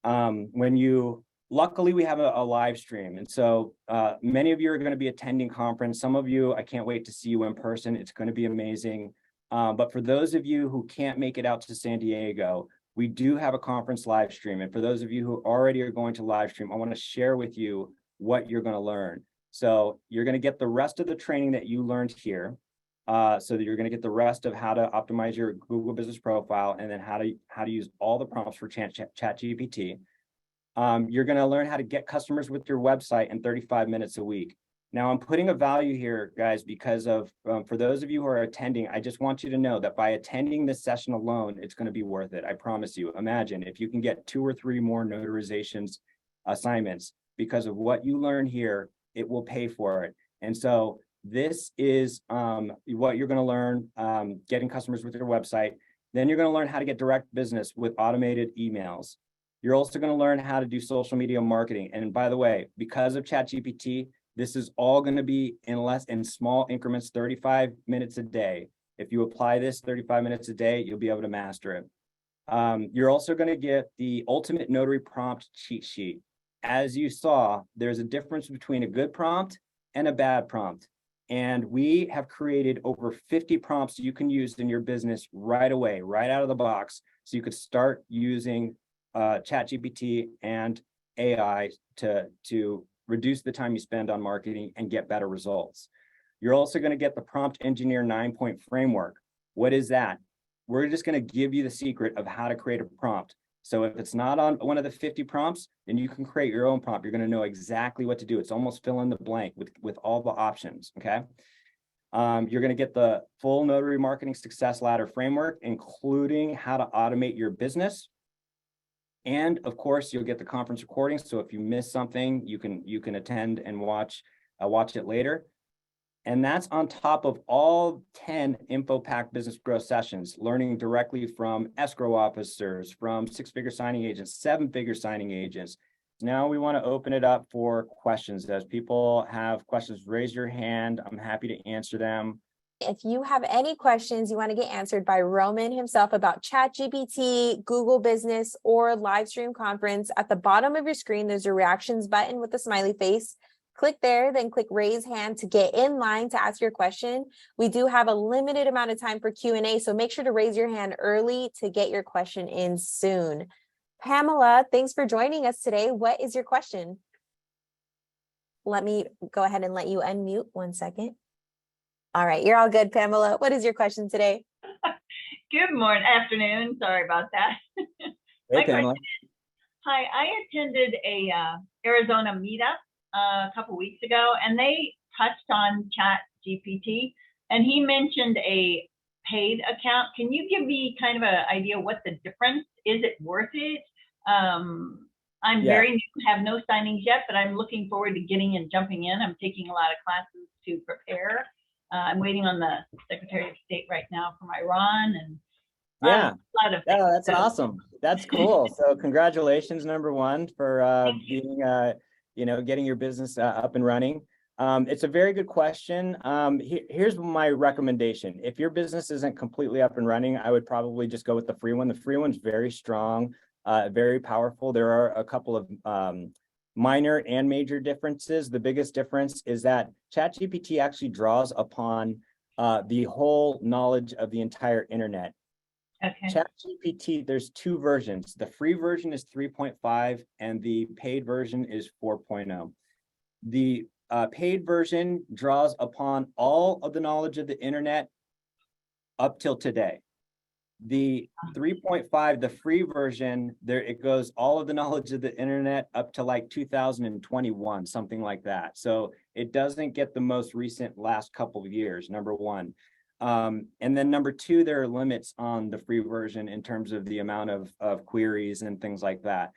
Luckily, we have a live stream. And so many of you are going to be attending conference. Some of you, I can't wait to see you in person. It's going to be amazing. But for those of you who can't make it out to San Diego, we do have a conference live stream. And for those of you who already are going to live stream, I want to share with you what you're going to learn. So you're going to get the rest of the training that you learned here. So that you're going to get the rest of how to optimize your Google business profile, and then how to use all the prompts for ChatGPT. You're going to learn how to get customers with your website in 35 minutes a week. Now, I'm putting a value here, guys, because of for those of you who are attending, I just want you to know that by attending this session alone, it's going to be worth it. I promise you. Imagine if you can get 2 or 3 more notarizations assignments because of what you learn here, it will pay for it. And so this is what you're going to learn, getting customers with your website. Then you're going to learn how to get direct business with automated emails. You're also going to learn how to do social media marketing. And by the way, because of ChatGPT, this is all going to be in small increments, 35 minutes a day. If you apply this 35 minutes a day, you'll be able to master it. You're also going to get the ultimate notary prompt cheat sheet. As you saw, there's a difference between a good prompt and a bad prompt. And we have created over 50 prompts you can use in your business right away, right out of the box. So you could start using ChatGPT and AI to reduce the time you spend on marketing and get better results. You're also going to get the Prompt Engineer 9-point framework. What is that? We're just going to give you the secret of how to create a prompt. So if it's not on one of the 50 prompts, then you can create your own prompt. You're going to know exactly what to do. It's almost fill in the blank with all the options, okay? You're going to get the full Notary Marketing Success Ladder framework, including how to automate your business. And of course, you'll get the conference recording. So if you miss something, you can attend and watch it later. And that's on top of all 10 info-packed business growth sessions, learning directly from escrow officers, from 6-figure signing agents, 7-figure signing agents. Now we want to open it up for questions. As people have questions, raise your hand. I'm happy to answer them. If you have any questions you want to get answered by Roman himself about ChatGPT, Google Business, or live stream conference, at the bottom of your screen, there's a reactions button with a smiley face. click there, then click raise hand to get in line to ask your question. We do have a limited amount of time for Q&A, so make sure to raise your hand early to get your question in soon. Pamela, thanks for joining us today. What is your question? Let me go ahead and let you unmute 1 second. All right, you're all good, Pamela. What is your question today? Good morning, afternoon. Sorry about that. Hey, Pamela. Hi, I attended a Arizona meetup a couple weeks ago, and they touched on ChatGPT, and he mentioned a paid account. Can you give me kind of an idea what the difference is? It worth it? I'm very new, have no signings yet, but I'm looking forward to getting and jumping in. I'm taking a lot of classes to prepare. I'm waiting on the Secretary of State right now from Iran, and Yeah, a lot of things. yeah, that's awesome. That's cool. So congratulations, number one, for being, getting your business up and running. It's a very good question. Here's my recommendation. If your business isn't completely up and running, I would probably just go with the free one. The free one's very strong, very powerful. There are a couple of minor and major differences. The biggest difference is that ChatGPT actually draws upon the whole knowledge of the entire internet. Okay. ChatGPT, there's two versions. The free version is 3.5 and the paid version is 4.0. The paid version draws upon all of the knowledge of the internet up till today. The 3.5, the free version, there it goes all of the knowledge of the internet up to like 2021, something like that. So it doesn't get the most recent last couple of years, number one. And then number two, there are limits on the free version in terms of the amount of queries and things like that.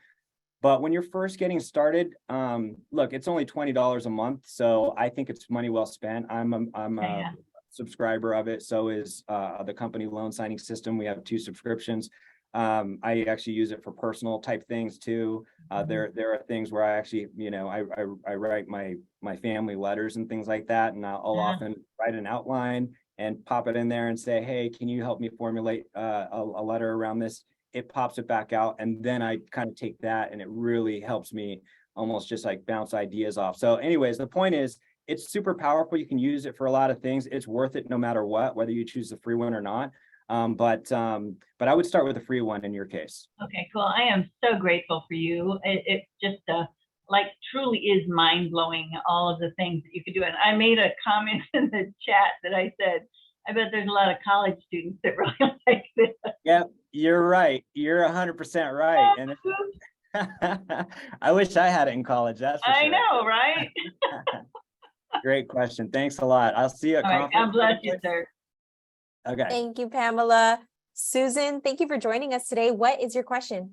But when you're first getting started, look, it's only $20 a month. So I think it's money well spent. I'm a subscriber of it. So is the company loan signing system. We have 2 subscriptions. I actually use it for personal type things too. There are things where I actually, I write my family letters and things like that. And I'll often write an outline and pop it in there and say, hey, can you help me formulate a letter around this? It pops it back out. And then I kind of take that and it really helps me almost just like bounce ideas off. So anyways, the point is it's super powerful. You can use it for a lot of things. It's worth it no matter what, whether you choose the free one or not. But I would start with the free one in your case. Okay, cool. I am so grateful for you. It just like truly is mind blowing, all of the things that you could do. And I made a comment in the chat that I said, I bet there's a lot of college students that really like this. Yeah, you're right. You're 100% right. And I wish I had it in college. That's for sure. I know, right? Great question. Thanks a lot. I'll see you at conference. God bless you, sir. Okay. Thank you, Pamela. Susan, thank you for joining us today. What is your question?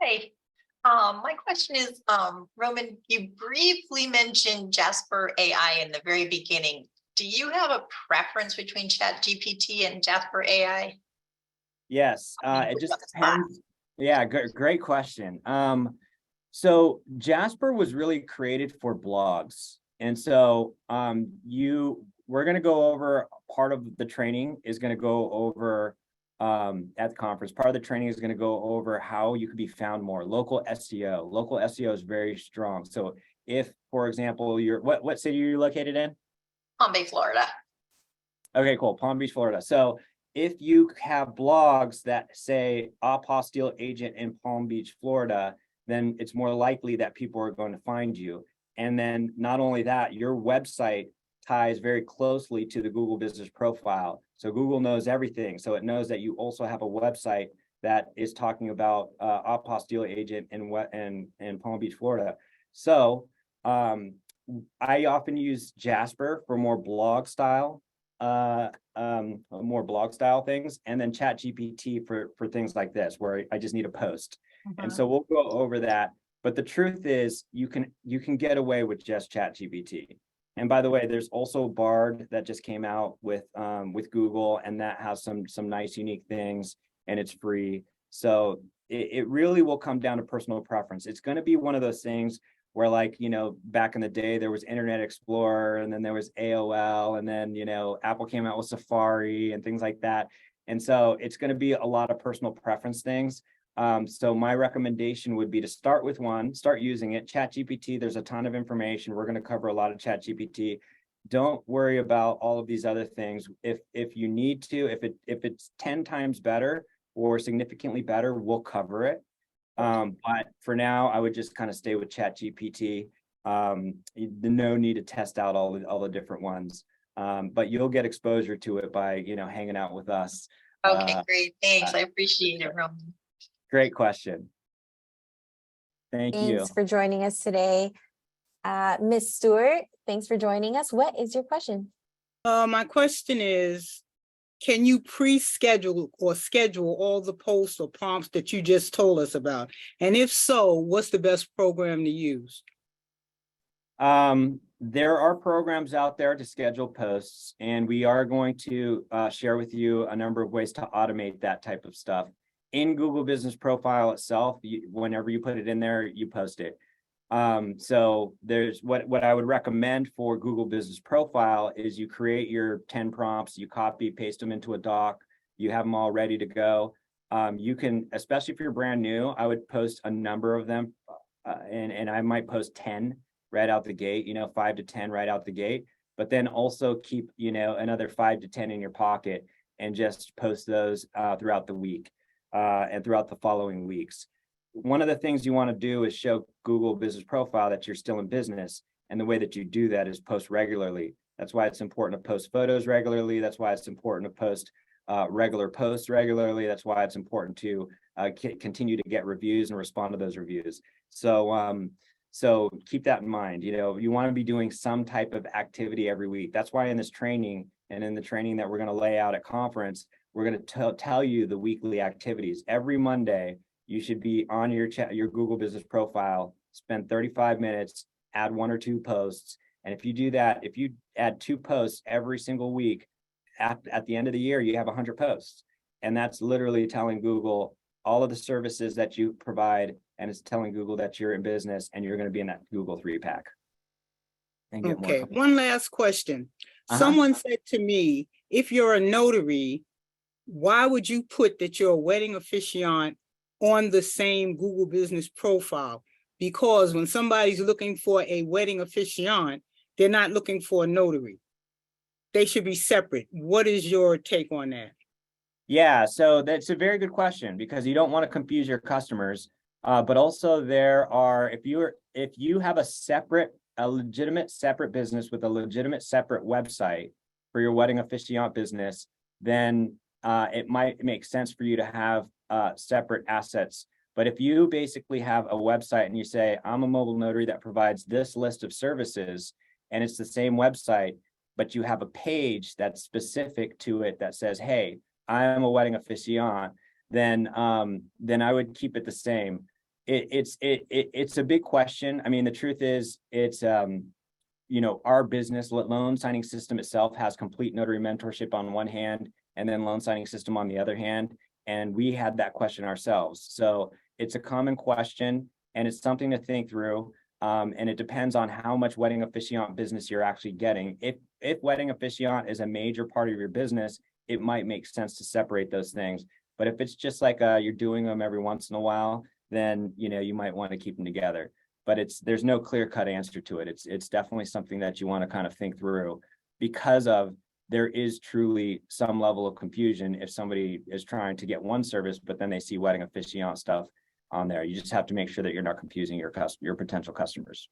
Hey, my question is, Roman, you briefly mentioned Jasper AI in the very beginning. Do you have a preference between ChatGPT and Jasper AI? Yes, it just depends. Yeah, great question. So Jasper was really created for blogs. And so we're going to go over part of the training is going to go over at the conference. Part of the training is going to go over how you could be found more. Local SEO. Local SEO is very strong. So if, for example, what city are you located in? Palm Bay, Florida. Okay, cool. Palm Beach, Florida. So if you have blogs that say apostille agent in Palm Beach, Florida, then it's more likely that people are going to find you. And then not only that, your website ties very closely to the Google business profile. So Google knows everything. So it knows that you also have a website that is talking about apostille agent in Palm Beach, Florida. So I often use Jasper for more blog style things, and then ChatGPT for things like this, where I just need a post. And so we'll go over that. But the truth is you can get away with just ChatGPT. And by the way, there's also Bard that just came out with Google, and that has some nice unique things, and it's free. So it really will come down to personal preference. It's going to be one of those things where, like, back in the day, there was Internet Explorer, and then there was AOL, and then, Apple came out with Safari and things like that. And so it's going to be a lot of personal preference things. So my recommendation would be to start with one, start using it. ChatGPT, there's a ton of information. We're going to cover a lot of ChatGPT. Don't worry about all of these other things. If you need to, if it's 10 times better or significantly better, we'll cover it. But for now, I would just kind of stay with ChatGPT. No need to test out all the different ones. But you'll get exposure to it by, hanging out with us. Okay, great. Thanks. I appreciate it, Roman. Great question. Thank you. Thanks for joining us today. Ms. Stewart, thanks for joining us. What is your question? My question is, can you pre-schedule or schedule all the posts or prompts that you just told us about? And if so, what's the best program to use? There are programs out there to schedule posts, and we are going to share with you a number of ways to automate that type of stuff. In Google Business Profile itself, whenever you put it in there, you post it. So there's what I would recommend for Google Business Profile is you create your 10 prompts, you copy, paste them into a doc, you have them all ready to go. You can, especially if you're brand new, I would post a number of them, and I might post 10 right out the gate, 5 to 10 right out the gate, but then also keep, another 5 to 10 in your pocket and just post those throughout the week and throughout the following weeks. One of the things you want to do is show Google Business Profile that you're still in business. And the way that you do that is post regularly. That's why it's important to post photos regularly. That's why it's important to post regular posts regularly. That's why it's important to continue to get reviews and respond to those reviews. So keep that in mind. You want to be doing some type of activity every week. That's why in this training and in the training that we're going to lay out at conference, we're going to tell you the weekly activities. Every Monday, you should be on your Google Business Profile, spend 35 minutes, add 1 or 2 posts. And if you do that, if you add 2 posts every single week, at the end of the year, you have 100 posts. And that's literally telling Google all of the services that you provide, and it's telling Google that you're in business and you're going to be in that Google 3-pack. Okay, one last question. Someone said to me, if you're a notary, why would you put that you're a wedding officiant on the same Google Business Profile? Because when somebody's looking for a wedding officiant, they're not looking for a notary. They should be separate. What is your take on that? Yeah, so that's a very good question, because you don't want to confuse your customers. But also if you have a legitimate separate business with a legitimate separate website for your wedding officiant business, then it might make sense for you to have separate assets. But if you basically have a website and you say, I'm a mobile notary that provides this list of services, and it's the same website, but you have a page that's specific to it that says, hey, I am a wedding officiant, then I would keep it the same. It's a big question. I mean, the truth is, it's our business loan signing system itself has complete notary mentorship on one hand, and then loan signing system on the other hand. And we had that question ourselves. So it's a common question, and it's something to think through. And it depends on how much wedding officiant business you're actually getting. If wedding officiant is a major part of your business, it might make sense to separate those things. But if it's just like you're doing them every once in a while, then you might want to keep them together. But there's no clear-cut answer to it. It's definitely something that you want to kind of think through, because there is truly some level of confusion if somebody is trying to get one service, but then they see wedding officiant stuff on there. You just have to make sure that you're not confusing your potential customers.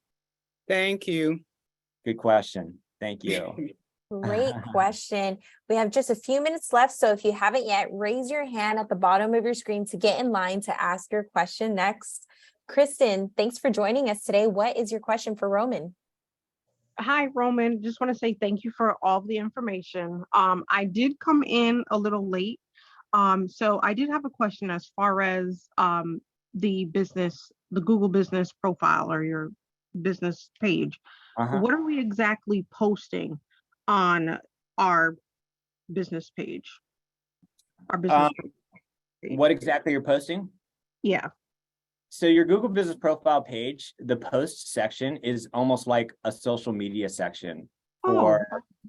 Thank you. Good question. Thank you. Great question. We have just a few minutes left, so if you haven't yet, raise your hand at the bottom of your screen to get in line to ask your question next. Kristen, thanks for joining us today. What is your question for Roman? Hi, Roman. Just want to say thank you for all the information. I did come in a little late. So I did have a question as far as the Google Business Profile or your business page. What are we exactly posting on our business page? Our business page. What exactly you're posting? Yeah. So your Google Business Profile page, the post section is almost like a social media section.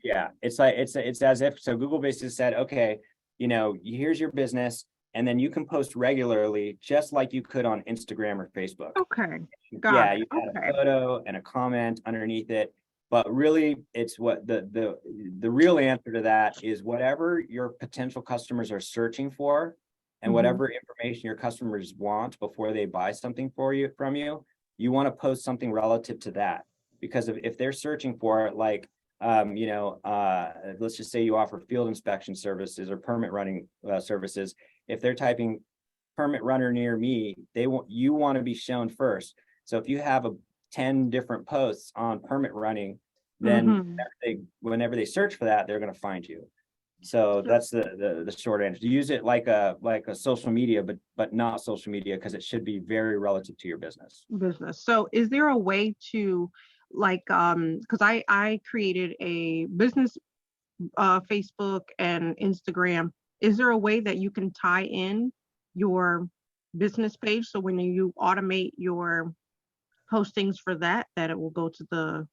Yeah, it's as if, so Google basically said, okay, here's your business. and then you can post regularly, just like you could on Instagram or Facebook. Okay. Yeah, Got it. you add Okay. a photo and a comment underneath it. But really, it's what the real answer to that is whatever your potential customers are searching for, and Mhm. whatever information your customers want before they buy something from you, you want to post something relative to that. Because if they're searching for it, like let's just say you offer field inspection services or permit running services. If they're typing permit runner near me, you want to be shown first. So if you have 10 different posts on permit running, then Mhm. whenever they search for that, they're going to find you. So that's the short answer. Use it like a social media, but not social media, because it should be very relative to your business. Business. So is there a way to like because I created a business Facebook and Instagram. Is there a way that you can tie in your business page so when you automate your postings for that it will go to the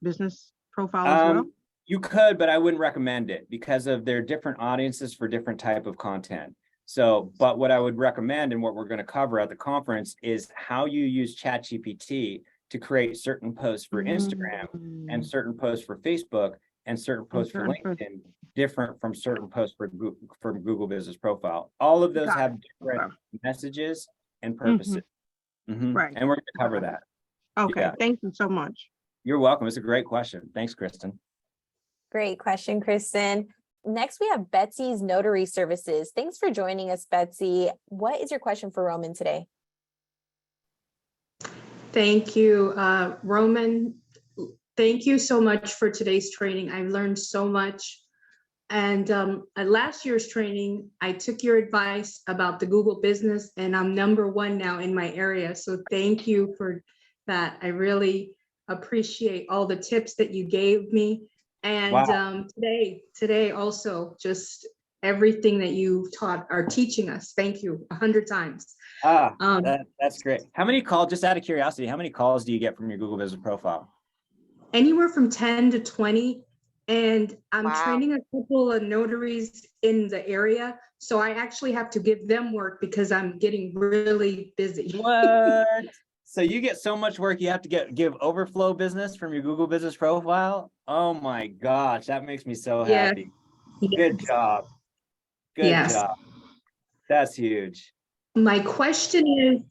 business profile as well? You could, but I wouldn't recommend it because of their different audiences for different type of content. So, but what I would recommend and what we're going to cover at the conference is how you use ChatGPT to create certain posts for Instagram and certain posts for Facebook and certain posts for LinkedIn, different from certain posts for Google Business Profile. All of those have different messages and purposes. Right. And we're going to cover that. Okay. Yeah. Thank you so much. You're welcome. It's a great question. Thanks, Kristen. Great question, Kristen. Next, we have Betsy's Notary Services. Thanks for joining us, Betsy. What is your question for Roman today? Thank you, Roman. Thank you so much for today's training. I've learned so much. And at last year's training, I took your advice about the Google business, and I'm #1 now in my area. So thank you for that. I really appreciate all the tips that you gave me. And today also, just everything that you are teaching us. Thank you 100 times. That's great. How many calls, just out of curiosity, how many calls do you get from your Google Business Profile? Anywhere from 10 to 20. And I'm training a couple of notaries in the area. So I actually have to give them work because I'm getting really busy. What? So you get so much work, you have to give overflow business from your Google Business Profile? Oh my gosh, that makes me so happy. Good job. Good job. That's huge. My question is,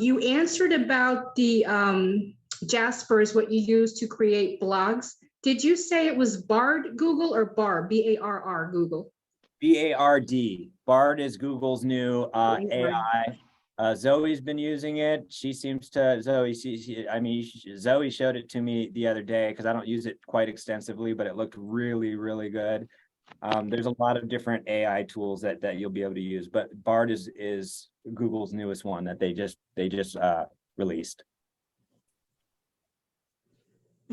you answered about the Jasper is what you use to create blogs. Did you say it was Bard Google or Bar, B-A-R-R Google? B-A-R-D. Bard is Google's new AI. Zoe's been using it. She seems to, Zoe showed it to me the other day because I don't use it quite extensively, but it looked really, really good. There's a lot of different AI tools that you'll be able to use, but Bard is Google's newest one that they just released.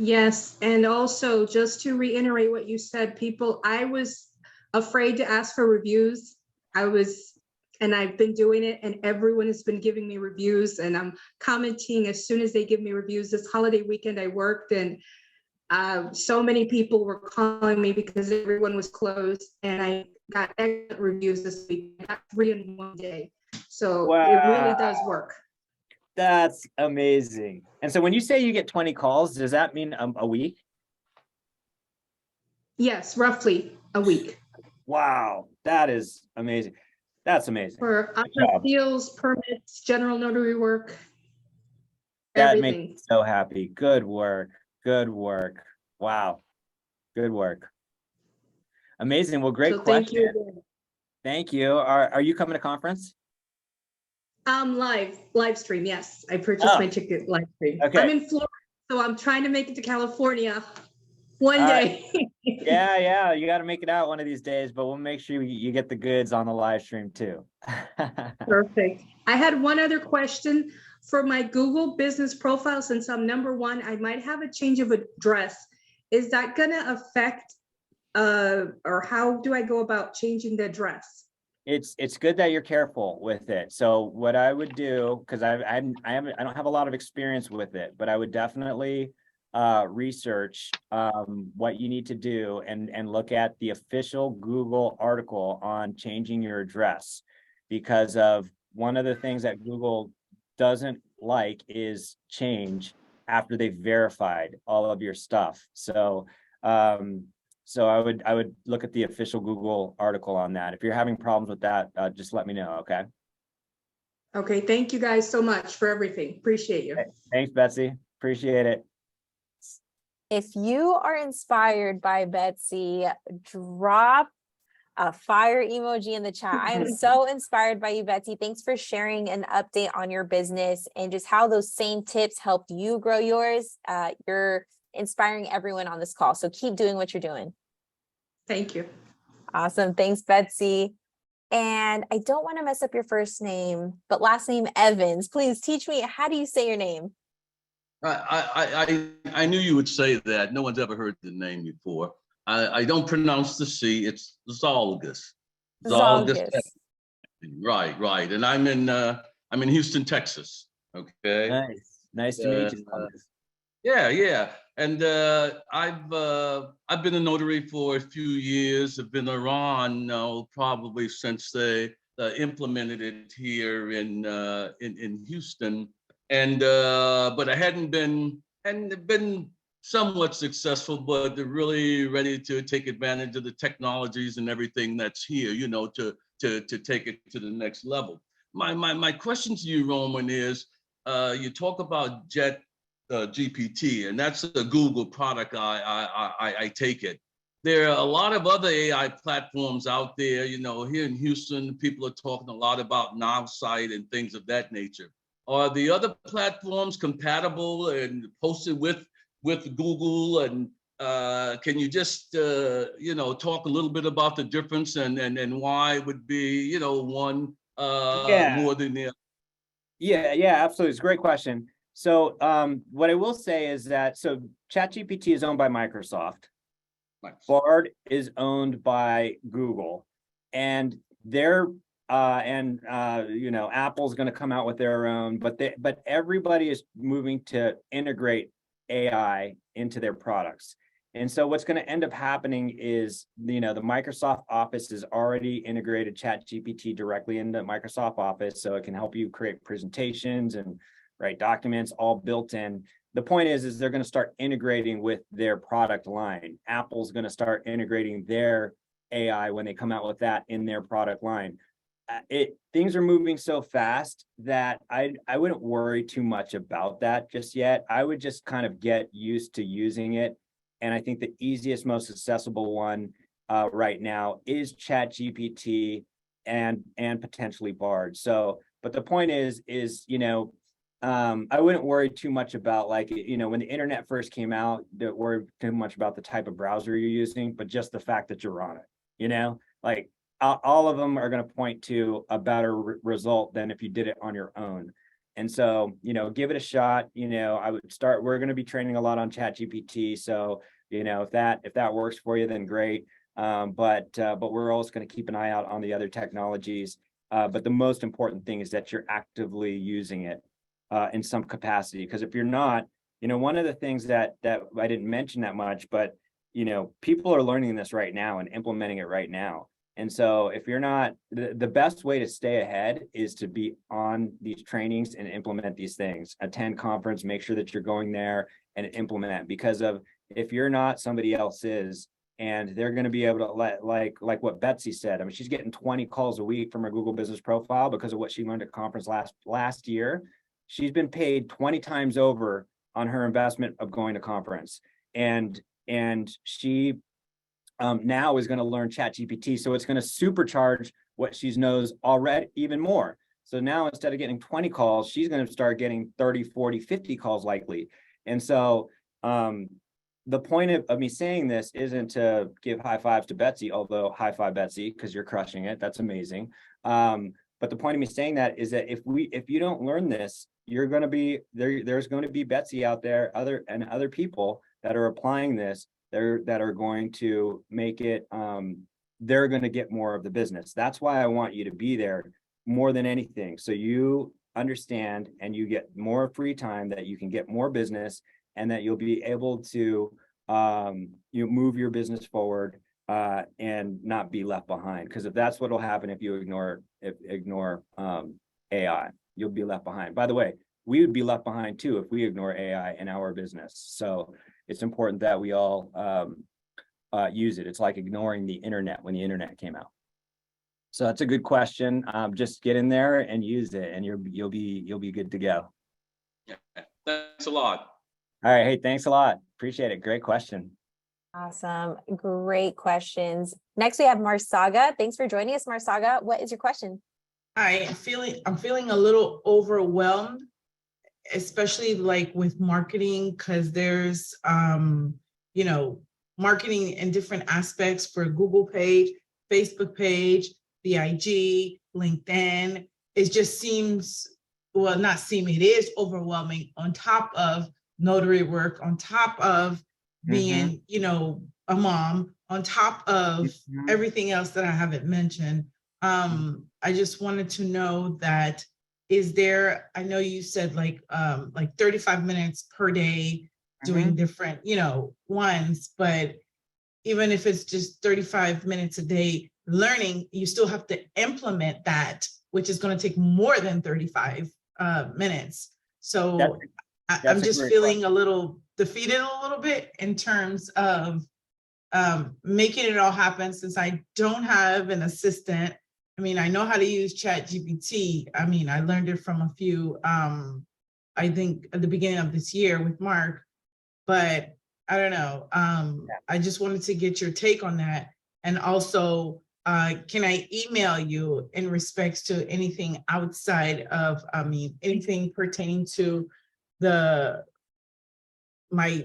Yes, and also just to reiterate what you said, I was afraid to ask for reviews. And I've been doing it, and everyone has been giving me reviews, and I'm commenting as soon as they give me reviews. This holiday weekend I worked, and so many people were calling me because everyone was closed, and I got excellent reviews this week. I got 3 in one day. So It really does work. That's amazing. And so when you say you get 20 calls, does that mean a week? Yes, roughly a week. Wow, that is amazing. That's amazing. For appeals, permits, general notary work, that everything. makes me so happy. Good work. Good work. Wow. Good work. Amazing. Well, great question. Thank you. Thank you. Are you coming to conference? Live stream. Yes, I purchased my ticket live stream. Okay. I'm in Florida, so I'm trying to make it to California one day. Yeah, you got to make it out one of these days, but we'll make sure you get the goods on the live stream too. Perfect. I had one other question for my Google business profile. Since I'm #1, I might have a change of address. Is that going to affect, or how do I go about changing the address? It's good that you're careful with it. So what I would do, because I don't have a lot of experience with it, but I would definitely research what you need to do and look at the official Google article on changing your address, because of one of the things that Google doesn't like is change after they've verified all of your stuff. So so I would look at the official Google article on that. If you're having problems with that, just let me know. Okay. Okay, thank you guys so much for everything. Appreciate you. Thanks, Betsy. Appreciate it. If you are inspired by Betsy, drop a fire emoji in the chat. I am so inspired by you, Betsy. Thanks for sharing an update on your business and just how those same tips helped you grow yours. You're inspiring everyone on this call. So keep doing what you're doing. Thank you. Awesome. Thanks, Betsy. And I don't want to mess up your first name, but last name Evans. Please teach me, how do you say your name? I knew you would say that. No one's ever heard the name before. I don't pronounce the C. It's Zolgus. Zolgus. Right. And I'm in Houston, Texas. Okay. Nice to meet you. Yeah. And I've been a notary for a few years. I've been around now probably since they implemented it here in Houston. And but I hadn't been somewhat successful, but they're really ready to take advantage of the technologies and everything that's here, to take it to the next level. My question to you, Roman, is you talk about GPT, and that's a Google product. I take it. There are a lot of other AI platforms out there. Here in Houston, people are talking a lot about Nowsite and things of that nature. Are the other platforms compatible and posted with Google? And can you just talk a little bit about the difference and why it would be one more than the other? Yeah, absolutely. It's a great question. So what I will say is that ChatGPT is owned by Microsoft. Bard is owned by Google, and Apple's going to come out with their own, but everybody is moving to integrate AI into their products. And so what's going to end up happening is, the Microsoft Office has already integrated ChatGPT directly into Microsoft Office, so it can help you create presentations and write documents, all built in. The point is they're going to start integrating with their product line. Apple's going to start integrating their AI when they come out with that in their product line. Things are moving so fast that I wouldn't worry too much about that just yet. I would just kind of get used to using it. And I think the easiest, most accessible one right now is ChatGPT and potentially Bard. So, but the point is, I wouldn't worry too much about when the internet first came out, don't worry too much about the type of browser you're using, but just the fact that you're on it, all of them are going to point to a better result than if you did it on your own. And so, give it a shot. I would start, we're going to be training a lot on ChatGPT. So, if that works for you, then great. But we're always going to keep an eye out on the other technologies. But the most important thing is that you're actively using it in some capacity. Because if you're not, one of the things that I didn't mention that much, but, people are learning this right now and implementing it right now. And so if you're not, the best way to stay ahead is to be on these trainings and implement these things. Attend conference, make sure that you're going there and implement, because if you're not, somebody else is, and they're going to be able to like what Betsy said. I mean, she's getting 20 calls a week from her Google Business Profile because of what she learned at conference last year. She's been paid 20 times over on her investment of going to conference. And she now is going to learn ChatGPT. So it's going to supercharge what she knows already even more. So now instead of getting 20 calls, she's going to start getting 30, 40, 50 calls likely. And so the point of me saying this isn't to give high fives to Betsy, although high five Betsy, because you're crushing it. That's amazing. But the point of me saying that is that if you don't learn this, you're going to be there. There's going to be Betsy out there, other people that are applying this, that are going to make it, they're going to get more of the business. That's why I want you to be there more than anything. So you understand and you get more free time, that you can get more business and that you'll be able to move your business forward and not be left behind. Because if that's what will happen if you ignore AI, you'll be left behind. By the way, we would be left behind too if we ignore AI in our business. So it's important that we all use it. It's like ignoring the internet when the internet came out. So that's a good question. Just get in there and use it, and you'll be good to go. Yeah, thanks a lot. All right. Hey, thanks a lot. Appreciate it. Great question. Awesome. Great questions. Next, we have Marsaga. Thanks for joining us, Marsaga. What is your question? Hi, I'm feeling a little overwhelmed, especially like with marketing, because there's marketing in different aspects for Google page, Facebook page, the IG, LinkedIn. It just seems, well, not seem, it is overwhelming, on top of notary work, on top of being, a mom, on top of everything else that I haven't mentioned. I just wanted to know that, is there, I know you said like 35 minutes per day doing different, ones, but even if it's just 35 minutes a day learning, you still have to implement that, which is going to take more than 35 minutes. So I'm just feeling a little defeated a little bit in terms of making it all happen, since I don't have an assistant. I mean, I know how to use ChatGPT. I mean, I learned it from a few, I think at the beginning of this year with Mark, but I don't know. I just wanted to get your take on that. And also, can I email you in respects to anything outside of, anything pertaining to my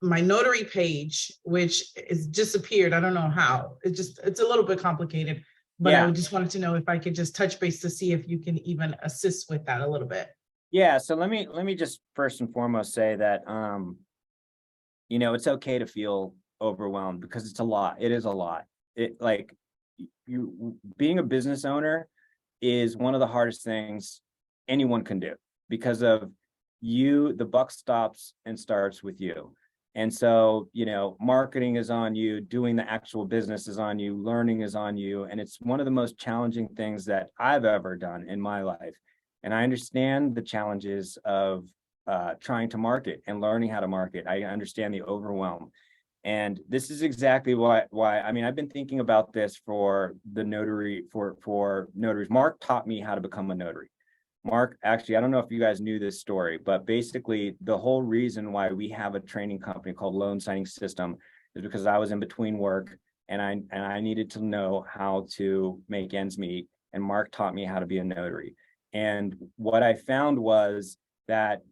notary page, which is disappeared. I don't know how. It's a little bit complicated, but I just wanted to know if I could just touch base to see if you can even assist with that a little bit. Yeah. So let me just first and foremost say that, it's okay to feel overwhelmed, because it's a lot. It is a lot. Being a business owner is one of the hardest things anyone can do, because of the buck stops and starts with you. And so, marketing is on you, doing the actual business is on you, learning is on you. And it's one of the most challenging things that I've ever done in my life. And I understand the challenges of trying to market and learning how to market. I understand the overwhelm. And this is exactly why I've been thinking about this for the notary, for notaries. Mark taught me how to become a notary. Mark, actually, I don't know if you guys knew this story, but basically the whole reason why we have a training company called Loan Signing System is because I was in between work and I needed to know how to make ends meet. And Mark taught me how to be a notary. And what I found was that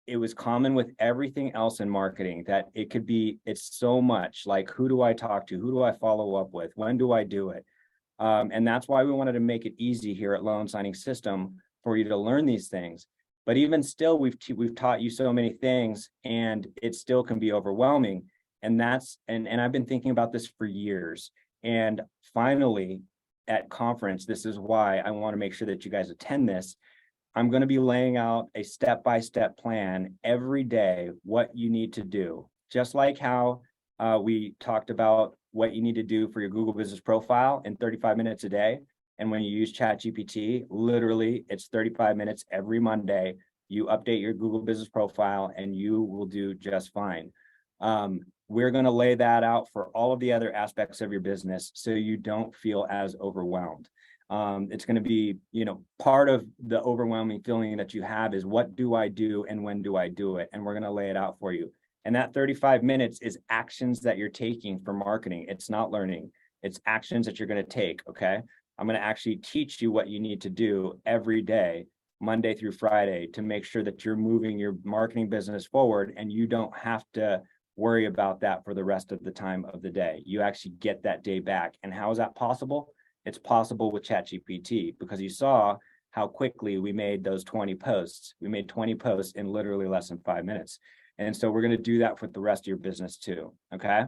it was common with everything else in marketing, that it's so much like, who do I talk to? Who do I follow up with? When do I do it? And that's why we wanted to make it easy here at Loan Signing System for you to learn these things. But even still, we've taught you so many things, and it still can be overwhelming. And I've been thinking about this for years. And finally, at conference, this is why I want to make sure that you guys attend this. I'm going to be laying out a step-by-step plan every day, what you need to do. Just like how we talked about what you need to do for your Google Business Profile in 35 minutes a day. And when you use ChatGPT, literally it's 35 minutes every Monday. You update your Google Business Profile and you will do just fine. We're going to lay that out for all of the other aspects of your business so you don't feel as overwhelmed. It's going to be, part of the overwhelming feeling that you have is, what do I do and when do I do it? And we're going to lay it out for you. And that 35 minutes is actions that you're taking for marketing. It's not learning. It's actions that you're going to take. Okay. I'm going to actually teach you what you need to do every day, Monday through Friday, to make sure that you're moving your marketing business forward and you don't have to worry about that for the rest of the time of the day. You actually get that day back. And how is that possible? It's possible with ChatGPT, because you saw how quickly we made those 20 posts. We made 20 posts in literally less than 5 minutes. And so we're going to do that with the rest of your business too. Okay.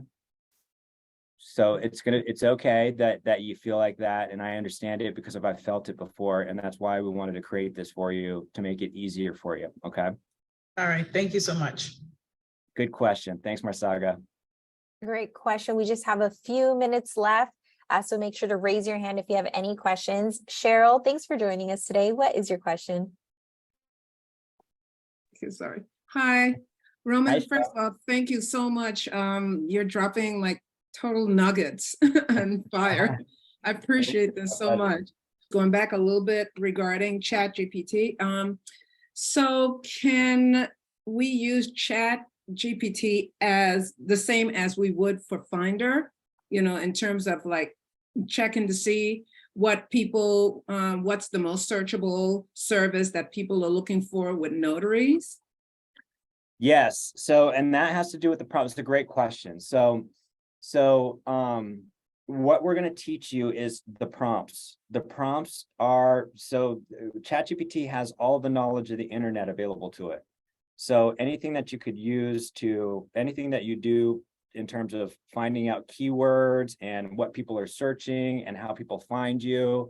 So it's okay that you feel like that. And I understand it because I've felt it before. And that's why we wanted to create this for you, to make it easier for you. Okay. All right. Thank you so much. Good question. Thanks, Marsaga. Great question. We just have a few minutes left. So make sure to raise your hand if you have any questions. Cheryl, thanks for joining us today. What is your question? Okay, sorry. Hi, Roman. Hi, first of all, thank you so much. You're dropping like total nuggets and fire. I appreciate this so much. Going back a little bit regarding ChatGPT. So can we use ChatGPT as the same as we would for Finder, you know, in terms of like checking to see what people, what's the most searchable service that people are looking for with notaries? Yes. So, and that has to do with the prompts. It's a great question. So what we're going to teach you is the prompts. The prompts are, so ChatGPT has all the knowledge of the internet available to it. So anything that you could use to, anything that you do in terms of finding out keywords and what people are searching and how people find you,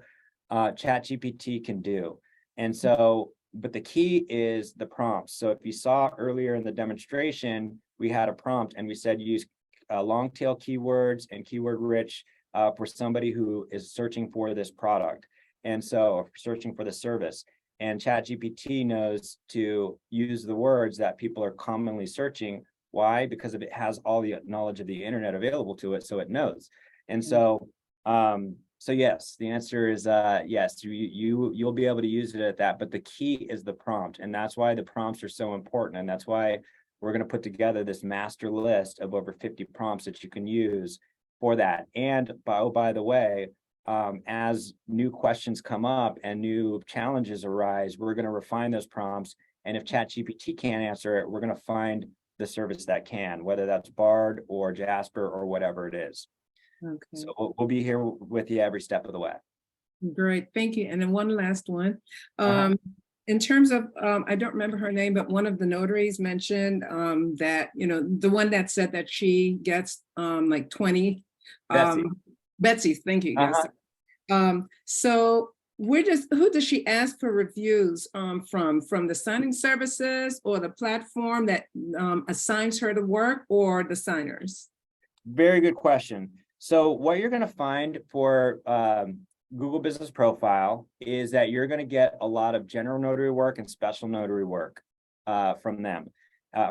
ChatGPT can do. And so, but the key is the prompts. So if you saw earlier in the demonstration, we had a prompt and we said use long tail keywords and keyword rich for somebody who is searching for this product. And so searching for the service. And ChatGPT knows to use the words that people are commonly searching. Why? Because it has all the knowledge of the internet available to it, so it knows. And so, so yes, the answer is yes. You'll be able to use it at that. But the key is the prompt, and that's why the prompts are so important. And that's why we're going to put together this master list of over 50 prompts that you can use for that. And by the way, as new questions come up and new challenges arise, we're going to refine those prompts. And if ChatGPT can't answer it, we're going to find the service that can, whether that's Bard or Jasper or whatever it is. Okay. So we'll be here with you every step of the way. Great, thank you. And then one last one. In terms of, I don't remember her name, but one of the notaries mentioned that, you know, the one that said that she gets like 20. Betsy, thank you. Yes. So who does she ask for reviews from the signing services or the platform that assigns her the work, or the signers? Very good question. So what you're going to find for Google Business Profile is that you're going to get a lot of general notary work and special notary work from them,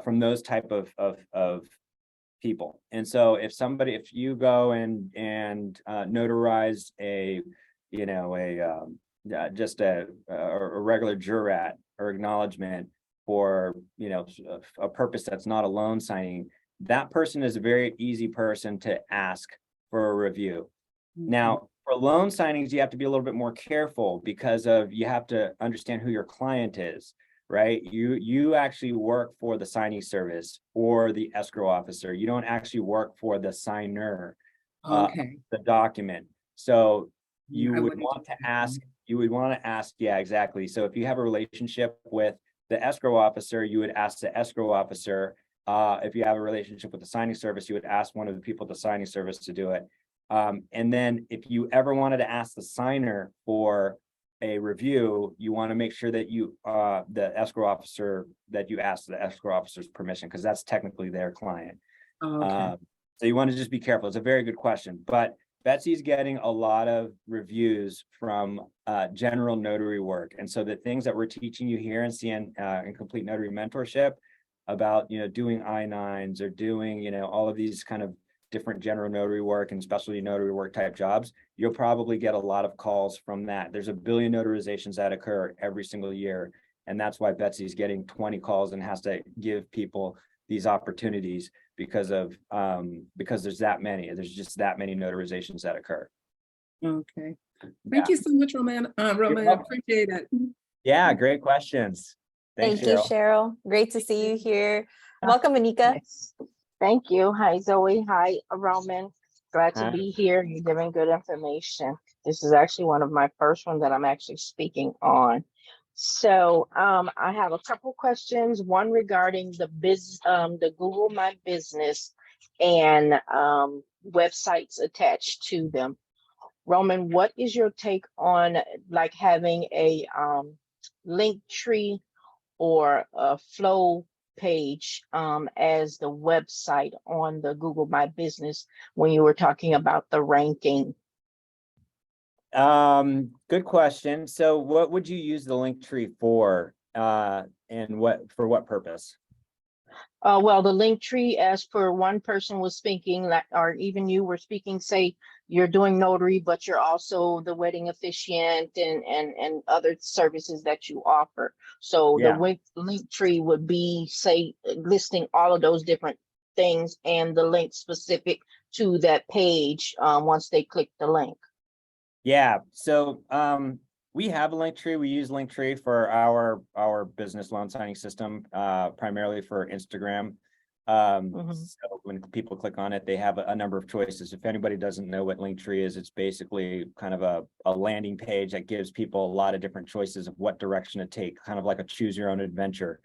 from those type of people. And so if you go and notarize a, you know, just a regular jurat or acknowledgement for, you know, a purpose that's not a loan signing, that person is a very easy person to ask for a review. Now, for loan signings, you have to be a little bit more careful because you have to understand who your client is, right? You actually work for the signing service or the escrow officer. You don't actually work for the signer, the document. So you would want to ask, yeah, exactly. So if you have a relationship with the escrow officer, you would ask the escrow officer. If you have a relationship with the signing service, you would ask one of the people at the signing service to do it. And then if you ever wanted to ask the signer for a review, you want to make sure that you ask the escrow officer's permission, because that's technically their client. So you want to just be careful. It's a very good question, but Betsy's getting a lot of reviews from general notary work. And so the things that we're teaching you here in in Complete Notary Mentorship about, you know, doing I-9s or doing, you know, all of these kind of different general notary work and specialty notary work type jobs, you'll probably get a lot of calls from that. There's 1 billion notarizations that occur every single year. And that's why Betsy's getting 20 calls and has to give people these opportunities because there's that many. There's just that many notarizations that occur. Okay. Thank you so much, Roman. Roman, I appreciate it. Yeah, great questions. Thank you, Cheryl. Great to see you here. Welcome, Anika. Yes. Thank you. Hi, Zoe. Hi, Roman. Glad to be here. You're giving good information. This is actually one of my first ones that I'm actually speaking on. So I have a couple questions. One regarding the Google My Business and websites attached to them. Roman, what is your take on like having a link tree or a flow page as the website on the Google My Business when you were talking about the ranking? Good question. So what would you use the link tree for, and for what purpose? Well, the link tree, as per one person was speaking, or even you were speaking, say you're doing notary, but you're also the wedding officiant and other services that you offer. So Yeah. the link tree would be, say, listing all of those different things and the link specific to that page once they click the link. Yeah. So we have a link tree. We use link tree for our business loan signing system, primarily for Instagram. So when people click on it, they have a number of choices. If anybody doesn't know what Linktree is, it's basically kind of a landing page that gives people a lot of different choices of what direction to take, kind of like a choose your own adventure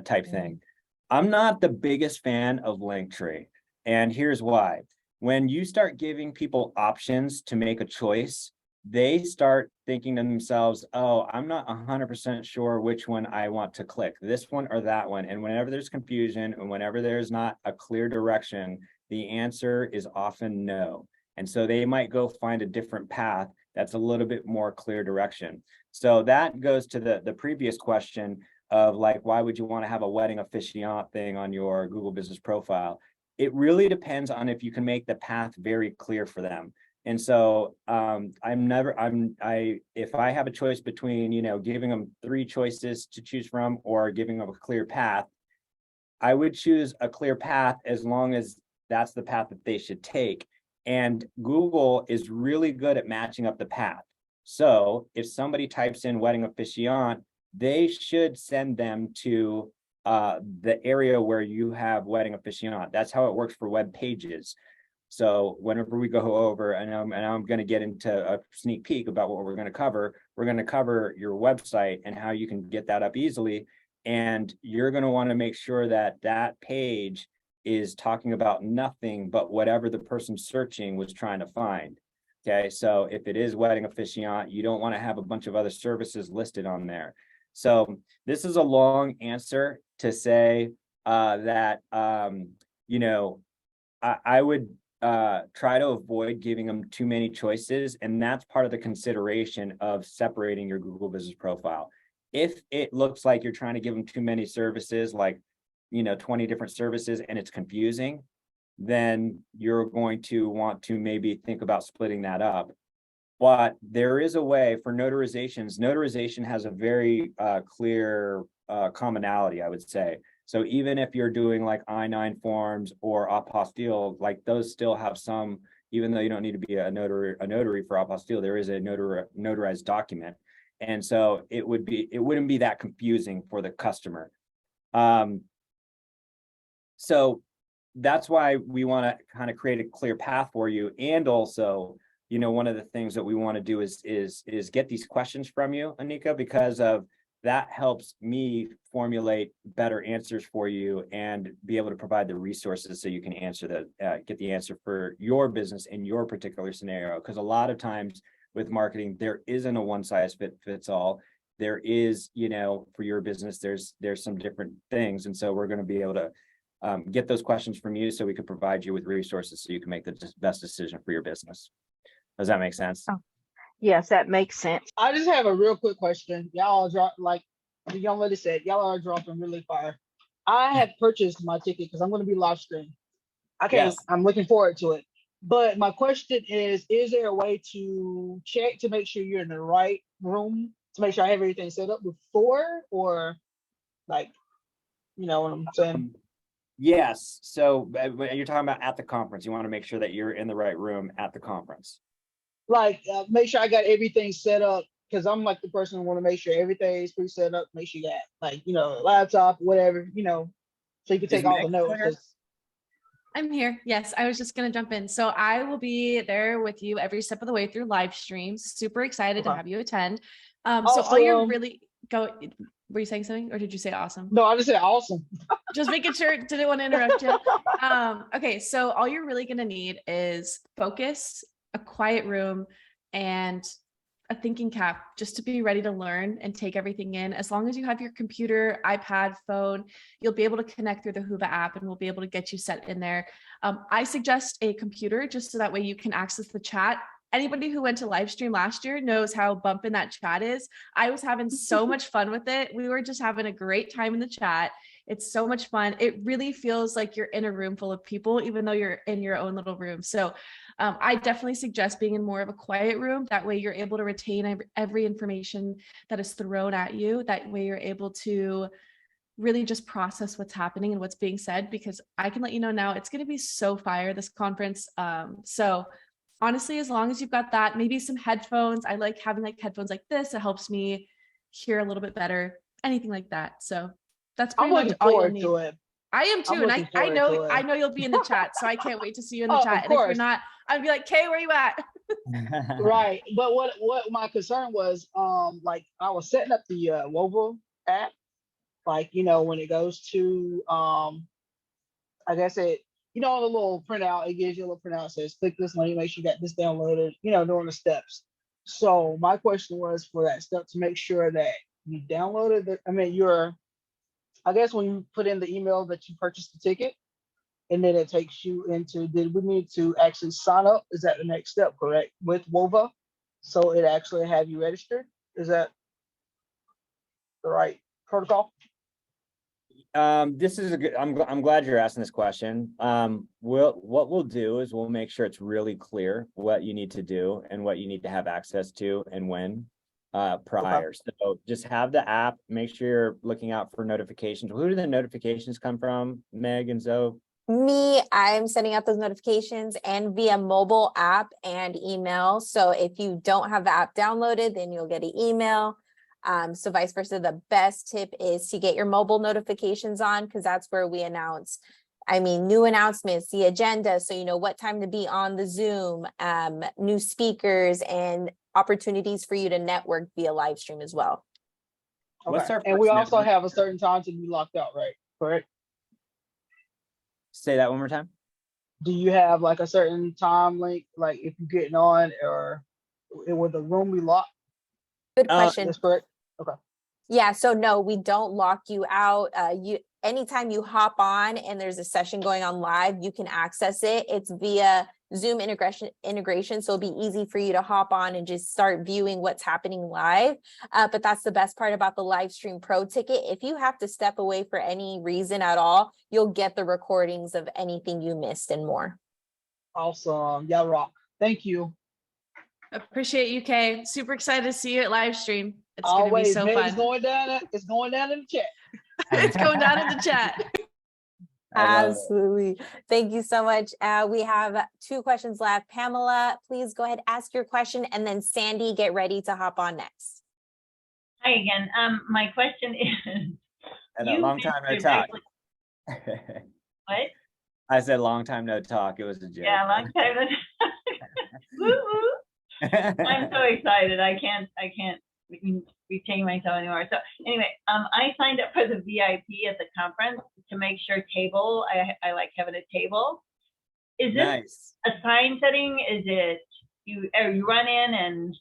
type thing. I'm not the biggest fan of Linktree, and here's why. When you start giving people options to make a choice, they start thinking to themselves, oh, I'm not 100% sure which one I want to click, this one or that one. And whenever there's confusion and whenever there's not a clear direction, the answer is often no. And so they might go find a different path that's a little bit more clear direction. So that goes to the previous question of like, why would you want to have a wedding officiant thing on your Google business profile? It really depends on if you can make the path very clear for them. And so if I have a choice between, giving them 3 choices to choose from or giving them a clear path, I would choose a clear path as long as that's the path that they should take. And Google is really good at matching up the path. So if somebody types in wedding officiant, they should send them to the area where you have wedding officiant. That's how it works for web pages. So whenever we go over, and I'm going to get into a sneak peek about what we're going to cover your website and how you can get that up easily. And you're going to want to make sure that that page is talking about nothing but whatever the person searching was trying to find. Okay, so if it is wedding officiant, you don't want to have a bunch of other services listed on there. So this is a long answer to say that, I would try to avoid giving them too many choices. And that's part of the consideration of separating your Google business profile. If it looks like you're trying to give them too many services, like, 20 different services, and it's confusing, then you're going to want to maybe think about splitting that up. But there is a way for notarizations. Notarization has a very clear commonality, I would say. So even if you're doing like I-9 forms or apostille, like those still have some, even though you don't need to be a notary for apostille, there is a notarized document. And so it wouldn't be that confusing for the customer. So that's why we want to kind of create a clear path for you. And also, one of the things that we want to do is get these questions from you, Anika, because of that helps me formulate better answers for you and be able to provide the resources so you can get the answer for your business in your particular scenario. Because a lot of times with marketing, there isn't a one size fits all. There is, for your business, there's some different things. And so we're going to be able to get those questions from you so we can provide you with resources so you can make the best decision for your business. Does that make sense? Oh, yes, that makes sense. I just have a real quick question. Y'all drop, like the young lady said, y'all are dropping really fire. I have purchased my ticket because I'm going to be live stream. Yes. I'm looking forward to it. But my question is there a way to check to make sure you're in the right room, to make sure I have everything set up before, or like, you know what I'm saying? Yes. So you're talking about at the conference. You want to make sure that you're in the right room at the conference. Like, make sure I got everything set up, because I'm like the person who want to make sure everything's pre-set up, make sure you got, like, laptop, whatever, so you can take all the notes. I'm here. Yes, I was just going to jump in. So I will be there with you every step of the way through live streams. Super excited to have you attend. So all you're really were you saying something, or did you say awesome? No, I just said awesome. Just making sure, didn't want to interrupt you. Okay, so all you're really going to need is focus, a quiet room, and a thinking cap just to be ready to learn and take everything in. As long as you have your computer, iPad, phone, you'll be able to connect through the Whova app and we'll be able to get you set in there. I suggest a computer just so that way you can access the chat. Anybody who went to live stream last year knows how bumping that chat is. I was having so much fun with it. We were just having a great time in the chat. It's so much fun. It really feels like you're in a room full of people, even though you're in your own little room. So I definitely suggest being in more of a quiet room. That way you're able to retain every information that is thrown at you. That way you're able to really just process what's happening and what's being said, because I can let you know now it's going to be so fire, this conference. So honestly, as long as you've got that, maybe some headphones. I like having like headphones like this. It helps me hear a little bit better, anything like that. So that's pretty much all you'll need. I am too. And I know you'll be in the chat. So I can't wait to see you in the chat. And if you're not, I'd be like, Kay, where you at? Right. But what my concern was, like I was setting up the Whova app, like, you know, when it goes to I guess it, you know, the little printout, it gives you a little printout, says click this link, make sure you got this downloaded, you know, doing the steps. So my question was for that step to make sure that you downloaded the, I mean, I guess when you put in the email that you purchased the ticket, and then it takes you into, did we need to actually sign up? Is that the next step, correct? With Whova, so it actually have you registered? Is that the right protocol? This is a good, I'm glad you're asking this question. What we'll do is we'll make sure it's really clear what you need to do and what you need to have access to and when prior. Okay. So just have the app, make sure you're looking out for notifications. Who do the notifications come from, Meg and Zoe? Me, I'm sending out those notifications and via mobile app and email. So if you don't have the app downloaded, then you'll get an email. So vice versa. The best tip is to get your mobile notifications on, because that's where we announce, new announcements, the agenda. So you know what time to be on the Zoom, new speakers, and opportunities for you to network via live stream as well. Okay. And we also have a certain time to be locked out, right? Correct. Say that one more time. Do you have like a certain time link, like if you're getting on, or will the room be locked? Good question. That's correct. Okay. Yeah, so no, we don't lock you out. Anytime you hop on and there's a session going on live, you can access it. It's via Zoom integration, so it'll be easy for you to hop on and just start viewing what's happening live. But that's the best part about the live stream pro ticket. If you have to step away for any reason at all, you'll get the recordings of anything you missed and more. Awesome. Y'all rock. Thank you. Appreciate you, Kay. Super excited to see you at live stream. It's always gonna be so fun. It's going down in the chat. It's going down in the chat. Absolutely. Thank you so much. We have 2 questions left. Pamela, please go ahead, ask your question, and then Sandy, get ready to hop on next. Hi again. My question is, and a long time no talk. What? I said long time no talk. It was a joke. Yeah, long time no talk. Woo woo. I'm so excited. I can't retain myself anymore. So anyway, I signed up for the VIP at the conference to make sure table. I like having a table. Is this nice? A sign setting? Is it you run in and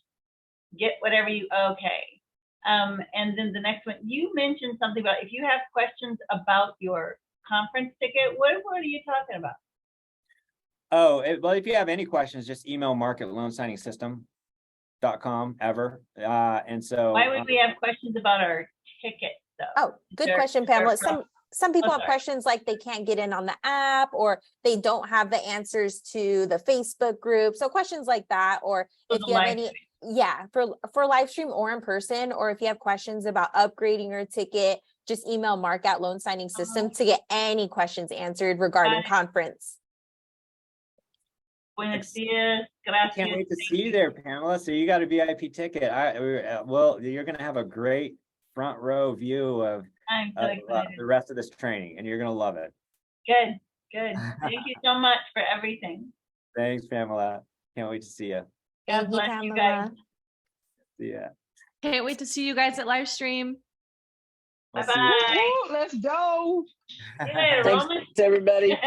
get whatever you okay? And then the next one, you mentioned something about if you have questions about your conference ticket. What are you talking about? Oh, well, if you have any questions, just email mark@loansigningsystem.com ever. And so why would we have questions about our ticket though? Oh, good question, Pamela. Some people have questions like they can't get in on the app, or they don't have the answers to the Facebook group. So questions like that, or if you have any, for live stream or in person, or if you have questions about upgrading your ticket, just email mark@loansigningsystem to get any questions answered regarding conference. Buenos dias. I can't wait to see you there, Pamela. So you got a VIP ticket. Well, you're going to have a great front row view of the rest of this training, and you're going to love it. Good. Thank you so much for everything. Thanks, Pamela. Can't wait to see you. God bless you guys. See ya. Can't wait to see you guys at live stream. Bye-bye. Let's go. See you later, Roman. Thanks, everybody.